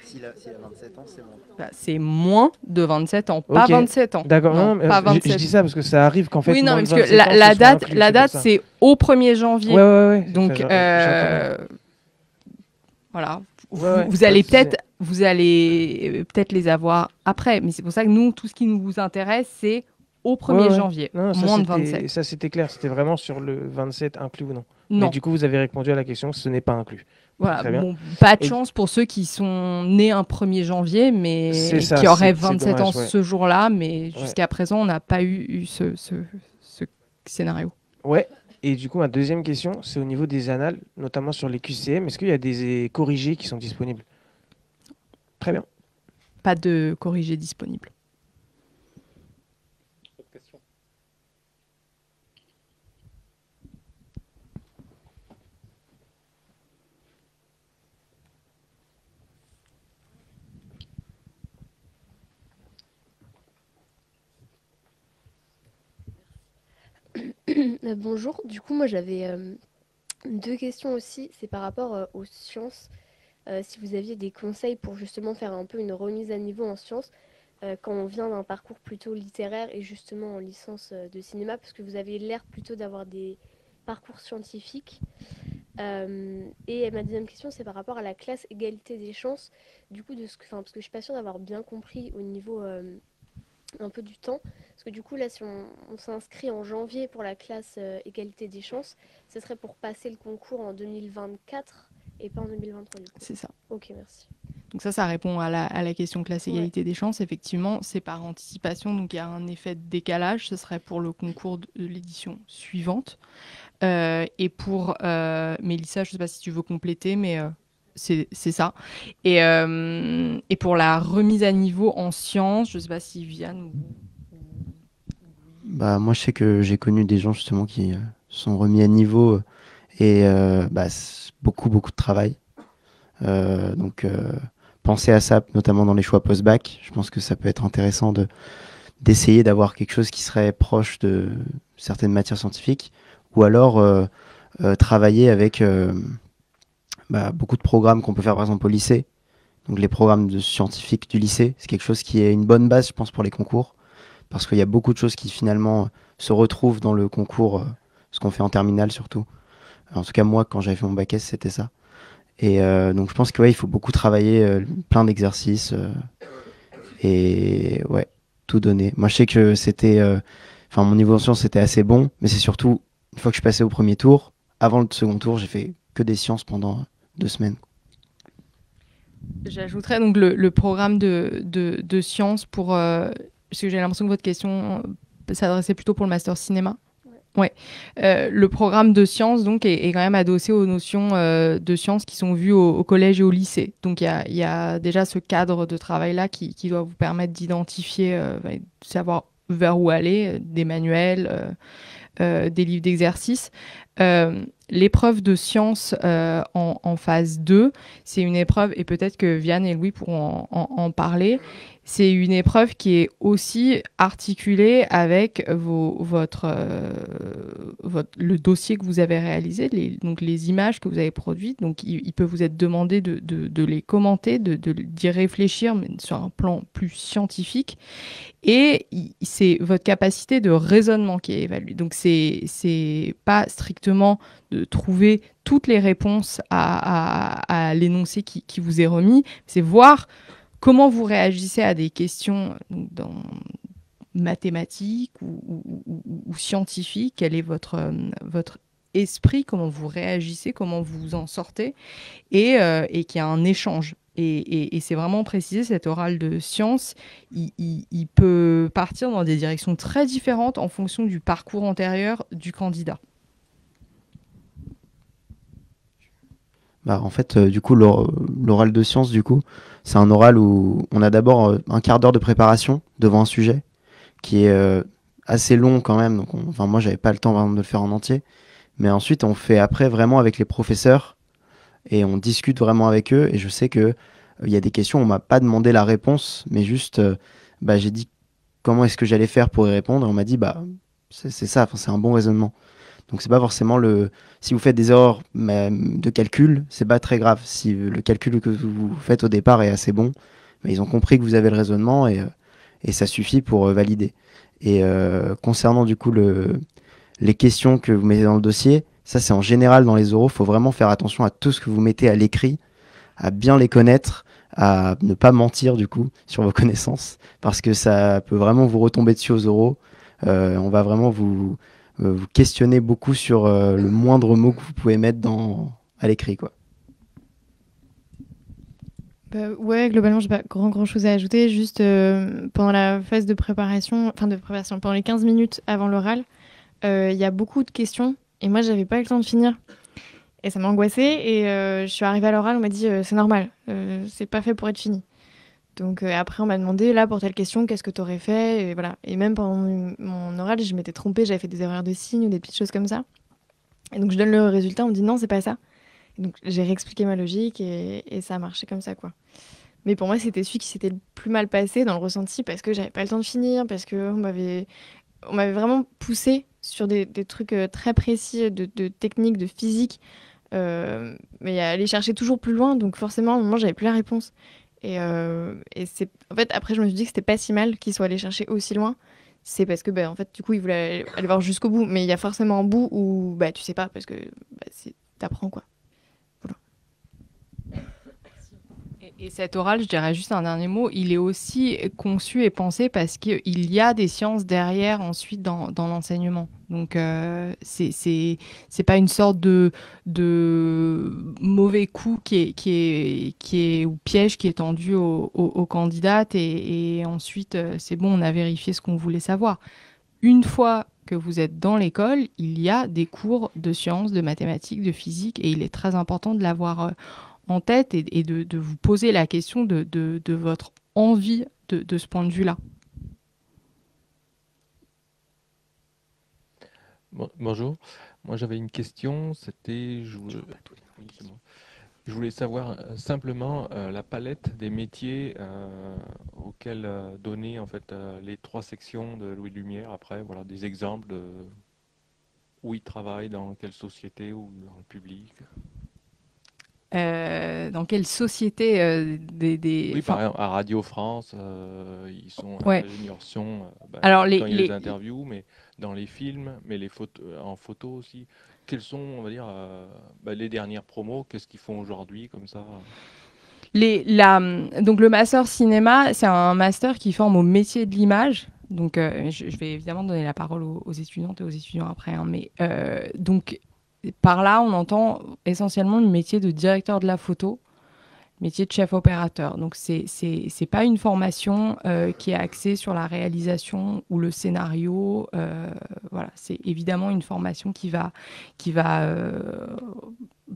S'il a 27 ans, c'est bon. C'est moins de 27 ans, pas 27 ans. D'accord, pas 27. Je dis ça parce que ça arrive qu'en fait. Oui, non, mais parce que la date, c'est au 1er janvier. Ouais. Donc, voilà. Vous allez peut-être les avoir après, mais c'est pour ça que nous, tout ce qui nous intéresse, c'est au 1er janvier, non, moins de 27. Ça, c'était clair, c'était vraiment sur le 27 inclus ou non. Non. Mais du coup, vous avez répondu à la question, ce n'est pas inclus. Voilà, bon, pas de chance pour ceux qui sont nés un 1er janvier, mais qui auraient 27 ans ce jour-là, mais jusqu'à présent, on n'a pas eu ce scénario. Ouais. Et du coup, ma deuxième question, c'est au niveau des annales, notamment sur les QCM. Est-ce qu'il y a des corrigés qui sont disponibles? Très bien. Pas de corrigés disponibles. Bonjour, du coup moi j'avais deux questions aussi, c'est par rapport aux sciences. Si vous aviez des conseils pour justement faire un peu une remise à niveau en sciences quand on vient d'un parcours plutôt littéraire et justement en licence de cinéma, parce que vous avez l'air plutôt d'avoir des parcours scientifiques. Et ma deuxième question, c'est par rapport à la classe égalité des chances. Du coup, parce que je suis pas sûre d'avoir bien compris au niveau un peu du temps. Parce que du coup, là, si on s'inscrit en janvier pour la classe égalité des chances, ce serait pour passer le concours en 2024 et pas en 2023 du coup. C'est ça. Ok, merci. Donc ça répond à la question classe égalité des chances. Effectivement, c'est par anticipation, donc il y a un effet de décalage. Ce serait pour le concours de l'édition suivante. Et pour Mélissa, je ne sais pas si tu veux compléter, mais c'est ça. Et pour la remise à niveau en sciences, je ne sais pas si Viviane... Bah, moi, je sais que j'ai connu des gens justement qui sont remis à niveau et c'est beaucoup de travail. Donc, pensez à ça, notamment dans les choix post-bac. Je pense que ça peut être intéressant d'essayer d'avoir quelque chose qui serait proche de certaines matières scientifiques, ou alors travailler avec beaucoup de programmes qu'on peut faire par exemple au lycée. Donc les programmes de scientifiques du lycée, c'est quelque chose qui est une bonne base, je pense, pour les concours, parce qu'il y a beaucoup de choses qui finalement se retrouvent dans le concours, ce qu'on fait en terminale surtout. En tout cas, moi, quand j'avais fait mon bac S, c'était ça. Et donc je pense que il faut beaucoup travailler, plein d'exercices et tout donner. Moi, je sais que mon niveau en sciences était assez bon, mais c'est surtout une fois que je suis passé au premier tour, avant le second tour, j'ai fait que des sciences pendant 2 semaines. J'ajouterais donc le programme de sciences pour... parce que j'ai l'impression que votre question s'adressait plutôt pour le master cinéma. Ouais. Le programme de sciences donc est quand même adossé aux notions de sciences qui sont vues au collège et au lycée. Donc il y a déjà ce cadre de travail-là qui doit vous permettre d'identifier, de savoir vers où aller, des manuels, des livres d'exercice. L'épreuve de sciences en phase 2, c'est une épreuve, et peut-être que Vianne et Louis pourront en parler, c'est une épreuve qui est aussi articulée avec le dossier que vous avez réalisé, donc les images que vous avez produites. Donc il peut vous être demandé de les commenter, d'y réfléchir, mais sur un plan plus scientifique. Et c'est votre capacité de raisonnement qui est évaluée. Donc c'est pas strictement de trouver toutes les réponses à l'énoncé qui vous est remis, c'est voir comment vous réagissez à des questions dans mathématiques ou scientifiques, quel est votre esprit, comment vous réagissez, comment vous en sortez, et qu'il y a un échange. Et c'est vraiment précisé, cet oral de sciences, il peut partir dans des directions très différentes en fonction du parcours antérieur du candidat. En fait, du coup, l'oral de sciences, du coup, c'est un oral où on a d'abord un quart d'heure de préparation devant un sujet qui est assez long quand même. Donc moi, j'avais pas le temps vraiment de le faire en entier. Mais ensuite, on fait après vraiment avec les professeurs et on discute vraiment avec eux. Et je sais que il y a des questions, on m'a pas demandé la réponse, mais juste, j'ai dit comment est-ce que j'allais faire pour y répondre. Et on m'a dit, c'est ça, c'est un bon raisonnement. Donc c'est pas forcément si vous faites des erreurs de calcul, c'est pas très grave. Si le calcul que vous faites au départ est assez bon, ils ont compris que vous avez le raisonnement et ça suffit pour valider. Et concernant du coup les questions que vous mettez dans le dossier, ça c'est en général dans les oraux, faut vraiment faire attention à tout ce que vous mettez à l'écrit, à bien les connaître, à ne pas mentir du coup sur vos connaissances, parce que ça peut vraiment vous retomber dessus aux oraux. On va vraiment vous questionner beaucoup sur le moindre mot que vous pouvez mettre à l'écrit, quoi. Globalement, j'ai pas grand chose à ajouter. Juste pendant la phase de préparation, pendant les 15 minutes avant l'oral, il y a beaucoup de questions Et moi, j'avais pas eu le temps de finir. Et ça m'a angoissée. Et je suis arrivée à l'oral, on m'a dit c'est normal, c'est pas fait pour être fini. Donc après, on m'a demandé, là, pour telle question, qu'est-ce que tu aurais fait? Et voilà. Et même pendant mon oral, je m'étais trompée, j'avais fait des erreurs de signes ou des petites choses comme ça. Et donc je donne le résultat, on me dit non, c'est pas ça. Et donc j'ai réexpliqué ma logique et ça a marché comme ça, quoi. Mais pour moi, c'était celui qui s'était le plus mal passé dans le ressenti parce que j'avais pas le temps de finir, parce qu'on m'avait vraiment poussé sur des trucs très précis de technique, de physique, mais aller chercher toujours plus loin. Donc forcément, à un moment, j'avais plus la réponse. Et c'est en fait après je me suis dit que c'était pas si mal qu'ils soient allés chercher aussi loin. C'est parce que en fait du coup ils voulaient aller voir jusqu'au bout, mais il y a forcément un bout où tu sais pas parce que t'apprends quoi. Et cet oral, je dirais juste un dernier mot, il est aussi conçu et pensé parce qu'il y a des sciences derrière ensuite dans l'enseignement. Donc c'est pas une sorte de mauvais coup qui est ou piège qui est tendu aux candidates et ensuite c'est bon, on a vérifié ce qu'on voulait savoir. Une fois que vous êtes dans l'école, il y a des cours de sciences, de mathématiques, de physique et il est très important de l'avoir en tête et de vous poser la question de votre envie de ce point de vue-là. Bonjour, moi j'avais une question, je voulais savoir simplement la palette des métiers auxquels donner en fait les 3 sections de Louis Lumière. Après, voilà des exemples de où il travaille, dans quelle société ou dans le public. Dans quelle société Oui, par exemple, à Radio France, ils sont Ouais. ingénieurs son Alors, quand il y a les interviews, mais dans les films, mais les photos, en photo aussi. Quelles sont, on va dire, les dernières promos? Qu'est-ce qu'ils font aujourd'hui comme ça? Donc le master cinéma, c'est un master qui forme au métier de l'image. Donc je vais évidemment donner la parole aux étudiantes et aux étudiants après, hein, mais donc par là, on entend essentiellement le métier de directeur de la photo, métier de chef opérateur. Donc c'est pas une formation qui est axée sur la réalisation ou le scénario. Voilà, c'est évidemment une formation qui va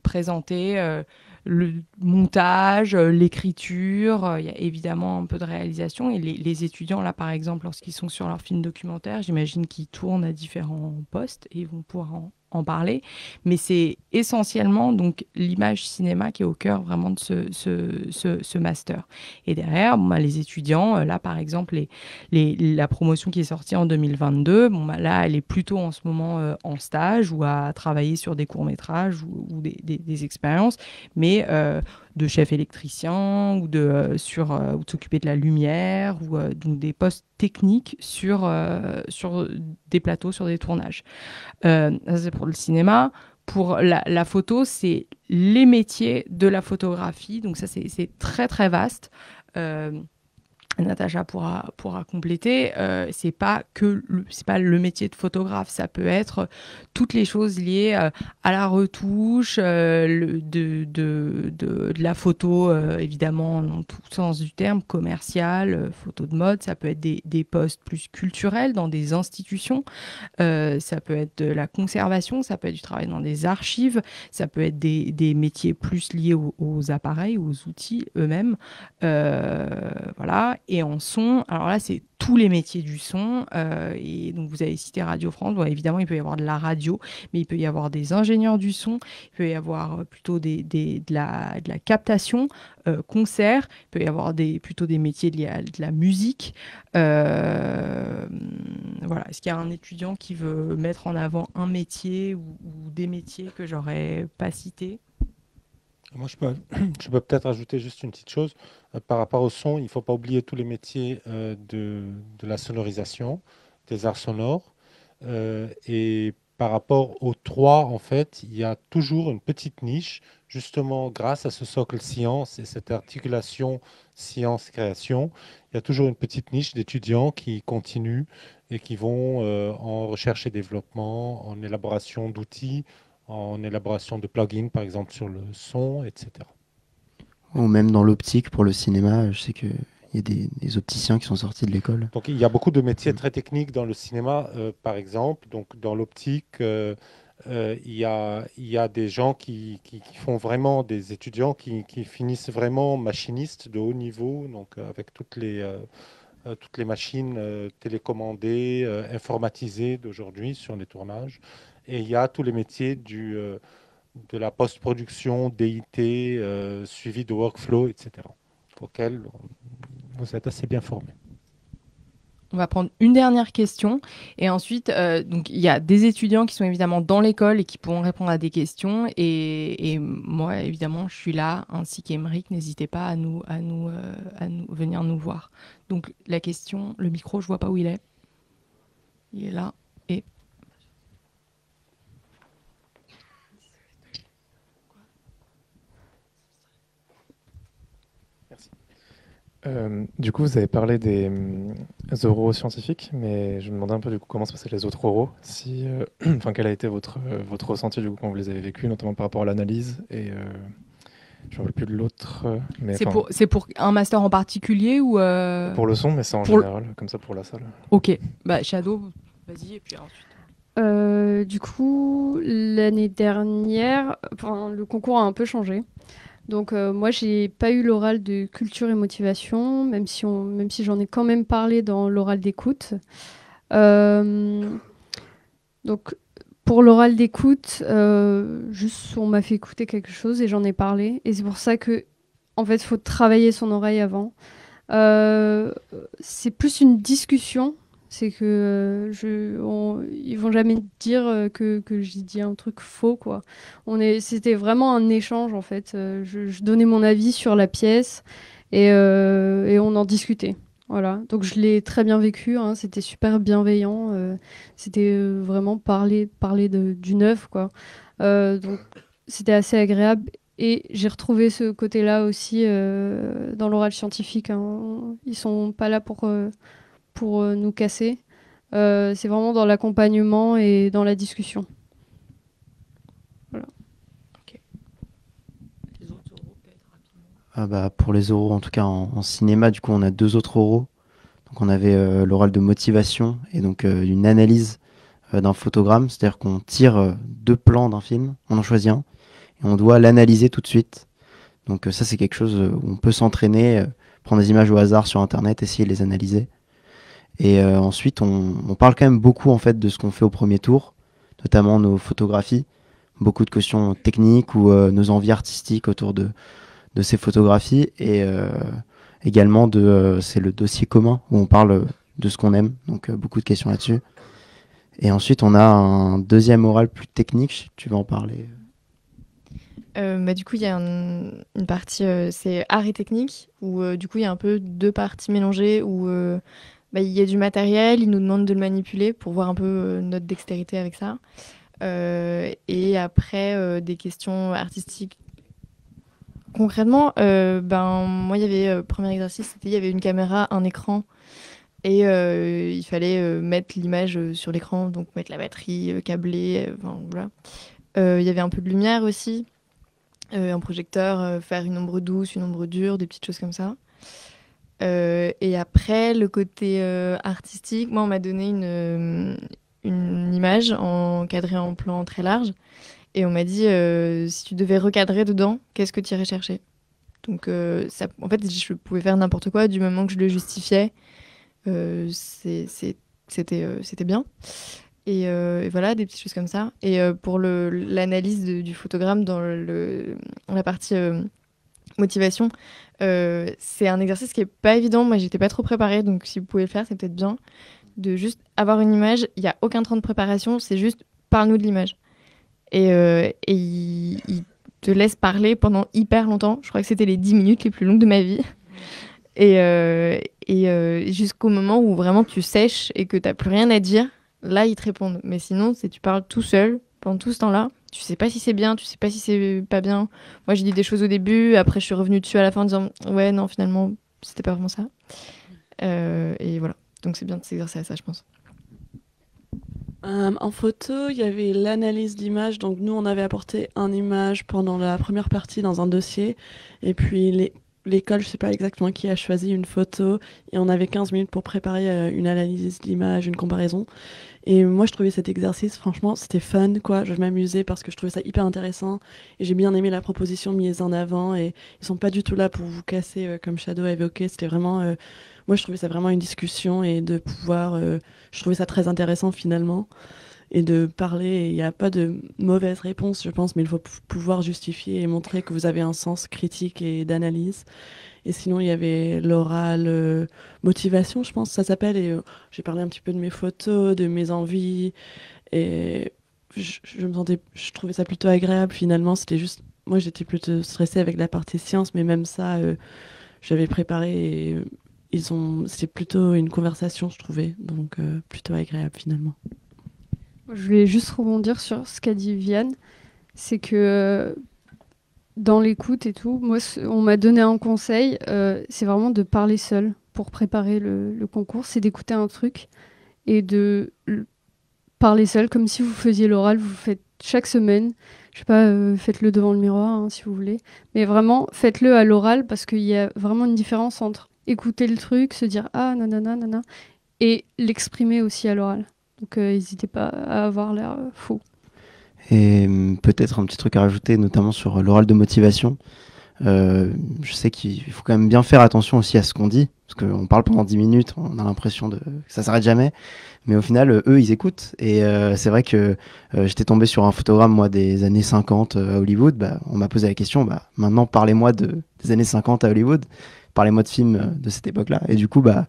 présenter le montage, l'écriture. Il y a évidemment un peu de réalisation. Et les étudiants, là, par exemple, lorsqu'ils sont sur leur film documentaire, j'imagine qu'ils tournent à différents postes et ils vont pouvoir en parler. Mais c'est essentiellement donc l'image cinéma qui est au cœur vraiment de ce master. Et derrière, les étudiants, là, par exemple, la promotion qui est sortie en 2022, là, elle est plutôt en ce moment en stage ou à travailler sur des courts-métrages ou des expériences, mais de chef électricien ou de s'occuper de la lumière ou donc des postes techniques sur des plateaux, sur des tournages. Ça, c'est pour le cinéma. Pour la photo, c'est les métiers de la photographie. Donc ça, c'est très, très vaste. Natacha pourra compléter. C'est pas le métier de photographe, ça peut être toutes les choses liées à la retouche, de la photo, évidemment dans tout sens du terme, commerciale, photo de mode. Ça peut être des postes plus culturels dans des institutions. Ça peut être de la conservation, ça peut être du travail dans des archives, ça peut être des métiers plus liés aux appareils, aux outils eux-mêmes. Voilà. Et en son, alors là, c'est tous les métiers du son. Et donc, vous avez cité Radio France. Bon, évidemment, il peut y avoir de la radio, mais il peut y avoir des ingénieurs du son. Il peut y avoir plutôt de la captation, concert. Il peut y avoir plutôt des métiers liés à de la musique. Voilà. Est-ce qu'il y a un étudiant qui veut mettre en avant un métier ou des métiers que j'aurais pas cités? Moi, je peux peut-être ajouter juste une petite chose. Par rapport au son, il ne faut pas oublier tous les métiers de la sonorisation, des arts sonores. Et par rapport aux 3, en fait, il y a toujours une petite niche, justement grâce à ce socle science et cette articulation science-création. Il y a toujours une petite niche d'étudiants qui continuent et qui vont en recherche et développement, en élaboration d'outils, en élaboration de plugins, par exemple sur le son, etc. Ou même dans l'optique pour le cinéma, je sais qu'il y a des opticiens qui sont sortis de l'école. Donc il y a beaucoup de métiers très techniques dans le cinéma, par exemple. Donc dans l'optique, il y a des gens qui font vraiment, des étudiants qui finissent vraiment machinistes de haut niveau, donc avec toutes les machines télécommandées, informatisées d'aujourd'hui sur les tournages. Et il y a tous les métiers de la post-production, DIT, suivi de workflow, etc., auxquels vous êtes assez bien formés. On va prendre une dernière question et ensuite, donc il y a des étudiants qui sont évidemment dans l'école et qui pourront répondre à des questions et moi évidemment je suis là ainsi qu'Emeric, n'hésitez pas à venir nous voir. Donc la question, le micro, je vois pas où il est là et Du coup, vous avez parlé des oraux scientifiques, mais je me demandais un peu du coup comment se passaient les autres oraux, si, enfin quel a été votre ressenti du coup quand vous les avez vécus, notamment par rapport à l'analyse et je ne me rappelle plus de l'autre. Mais c'est pour un master en particulier ou pour le son, mais c'est en général comme ça pour la salle. Ok, bah Shadow, vas-y et puis ensuite. Du coup, l'année dernière, le concours a un peu changé. Donc moi, j'ai pas eu l'oral de culture et motivation, même si j'en ai quand même parlé dans l'oral d'écoute. Donc pour l'oral d'écoute, juste on m'a fait écouter quelque chose et j'en ai parlé. Et c'est pour ça que, en fait, il faut travailler son oreille avant. C'est plus une discussion. C'est que ils vont jamais dire que j'ai dit un truc faux, quoi. C'était vraiment un échange, en fait. Je donnais mon avis sur la pièce et on en discutait. Voilà. Donc je l'ai très bien vécu, hein. C'était super bienveillant. C'était vraiment parler du neuf, quoi. Donc c'était assez agréable. Et j'ai retrouvé ce côté-là aussi dans l'oral scientifique, hein. Ils sont pas là pour nous casser. C'est vraiment dans l'accompagnement et dans la discussion. Voilà. Okay. Les autres oraux, peut-être rapidement. Pour les oraux, en tout cas en cinéma, du coup, on a 2 autres oraux. Donc on avait l'oral de motivation et donc une analyse d'un photogramme, c'est-à-dire qu'on tire 2 plans d'un film, on en choisit un, et on doit l'analyser tout de suite. Donc ça, c'est quelque chose où on peut s'entraîner, prendre des images au hasard sur Internet, essayer de les analyser. Et ensuite, on parle quand même beaucoup en fait de ce qu'on fait au premier tour, notamment nos photographies, beaucoup de questions techniques ou nos envies artistiques autour de ces photographies. Et également, c'est le dossier commun où on parle de ce qu'on aime, donc beaucoup de questions là-dessus. Et ensuite, on a un deuxième oral plus technique, tu vas en parler. Du coup, il y a une partie, c'est art et technique, où du coup, il y a un peu 2 parties mélangées, où il y a du matériel, ils nous demandent de le manipuler pour voir un peu notre dextérité avec ça. Et après, des questions artistiques. Concrètement, moi, il y avait, premier exercice, il y avait une caméra, un écran, et il fallait mettre l'image sur l'écran, donc mettre la batterie, câbler, voilà. Il y avait un peu de lumière aussi, un projecteur, faire une ombre douce, une ombre dure, des petites choses comme ça. Et après, le côté artistique, moi, on m'a donné une image encadrée en plan très large. Et on m'a dit, si tu devais recadrer dedans, qu'est-ce que tu irais chercher? Donc, en fait, je pouvais faire n'importe quoi du moment que je le justifiais. C'était bien. Et voilà, des petites choses comme ça. Et pour l'analyse du photogramme dans la partie motivation, c'est un exercice qui est pas évident. Moi, j'étais pas trop préparée, donc si vous pouvez le faire, c'est peut-être bien de juste avoir une image. Il y a aucun temps de préparation, c'est juste parle-nous de l'image. Et il te laisse parler pendant hyper longtemps. Je crois que c'était les 10 minutes les plus longues de ma vie. Et jusqu'au moment où vraiment tu sèches et que t'as plus rien à dire, là ils te répondent. Mais sinon, tu parles tout seul pendant tout ce temps-là. Tu sais pas si c'est bien, tu sais pas si c'est pas bien. Moi, j'ai dit des choses au début, après je suis revenue dessus à la fin en disant ouais, non, finalement, c'était pas vraiment ça. Et voilà. Donc c'est bien de s'exercer à ça, je pense. En photo, il y avait l'analyse d'image. Donc nous, on avait apporté une image pendant la première partie dans un dossier. Et puis l'école, je sais pas exactement qui a choisi une photo et on avait 15 minutes pour préparer une analyse d'image, une comparaison. Et moi, je trouvais cet exercice, franchement, c'était fun, quoi. Je m'amusais parce que je trouvais ça hyper intéressant. Et j'ai bien aimé la proposition mise en avant. Et ils sont pas du tout là pour vous casser, comme Shadow a évoqué. C'était vraiment, moi, je trouvais ça vraiment une discussion et de pouvoir, je trouvais ça très intéressant finalement. Et de parler, il n'y a pas de mauvaise réponse, je pense, mais il faut pouvoir justifier et montrer que vous avez un sens critique et d'analyse. Et sinon, il y avait l'oral motivation, je pense, ça s'appelle. Et j'ai parlé un petit peu de mes photos, de mes envies. Et je trouvais ça plutôt agréable finalement. C'était juste, moi j'étais plutôt stressée avec la partie science, mais même ça, j'avais préparé. Et, c'était plutôt une conversation, je trouvais. Donc plutôt agréable finalement. Je voulais juste rebondir sur ce qu'a dit Vianne. C'est que dans l'écoute et tout, moi, on m'a donné un conseil, c'est vraiment de parler seul pour préparer le concours. C'est d'écouter un truc et de parler seul, comme si vous faisiez l'oral. Vous le faites chaque semaine. Je sais pas, faites-le devant le miroir, hein, si vous voulez. Mais vraiment, faites-le à l'oral parce qu'il y a vraiment une différence entre écouter le truc, se dire « Ah, nanana, nanana » et l'exprimer aussi à l'oral. Donc, n'hésitez pas à avoir l'air faux. Et peut-être un petit truc à rajouter, notamment sur l'oral de motivation. Je sais qu'il faut quand même bien faire attention aussi à ce qu'on dit, parce qu'on parle pendant 10 minutes, on a l'impression que ça s'arrête jamais. Mais au final, eux, ils écoutent. Et c'est vrai que j'étais tombé sur un photogramme, moi, des années 50 à Hollywood. Bah, on m'a posé la question, bah, maintenant, parlez-moi des années 50 à Hollywood. Parlez-moi de films de cette époque-là. Et du coup, bah,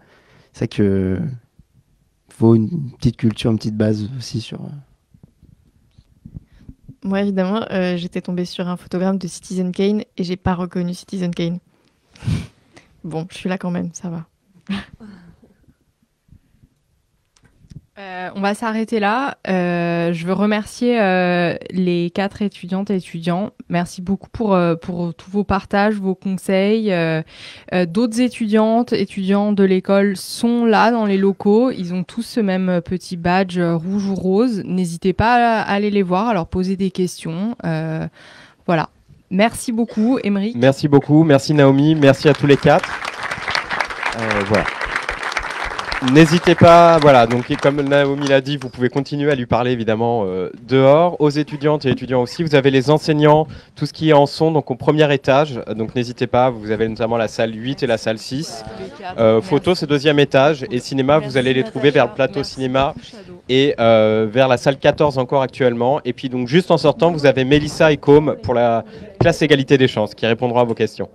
c'est vrai que faut une petite culture, une petite base aussi sur... Moi, évidemment, j'étais tombée sur un photogramme de Citizen Kane et j'ai pas reconnu Citizen Kane. Bon, je suis là quand même, ça va. On va s'arrêter là. Je veux remercier les 4 étudiantes et étudiants. Merci beaucoup pour tous vos partages, vos conseils. D'autres étudiants de l'école sont là dans les locaux. Ils ont tous ce même petit badge rouge ou rose. N'hésitez pas à aller les voir, à leur poser des questions. Voilà. Merci beaucoup, Émeric. Merci beaucoup. Merci, Naomi. Merci à tous les 4. Voilà. N'hésitez pas, voilà, donc comme Naomi l'a dit, vous pouvez continuer à lui parler évidemment dehors, aux étudiantes et étudiants aussi. Vous avez les enseignants, tout ce qui est en son, donc au premier étage, donc n'hésitez pas, vous avez notamment la salle 8 et la salle 6. Photo, c'est 2e étage, et cinéma, vous allez les trouver vers le plateau cinéma et vers la salle 14 encore actuellement. Et puis donc juste en sortant, vous avez Mélissa et Com pour la classe égalité des chances qui répondront à vos questions.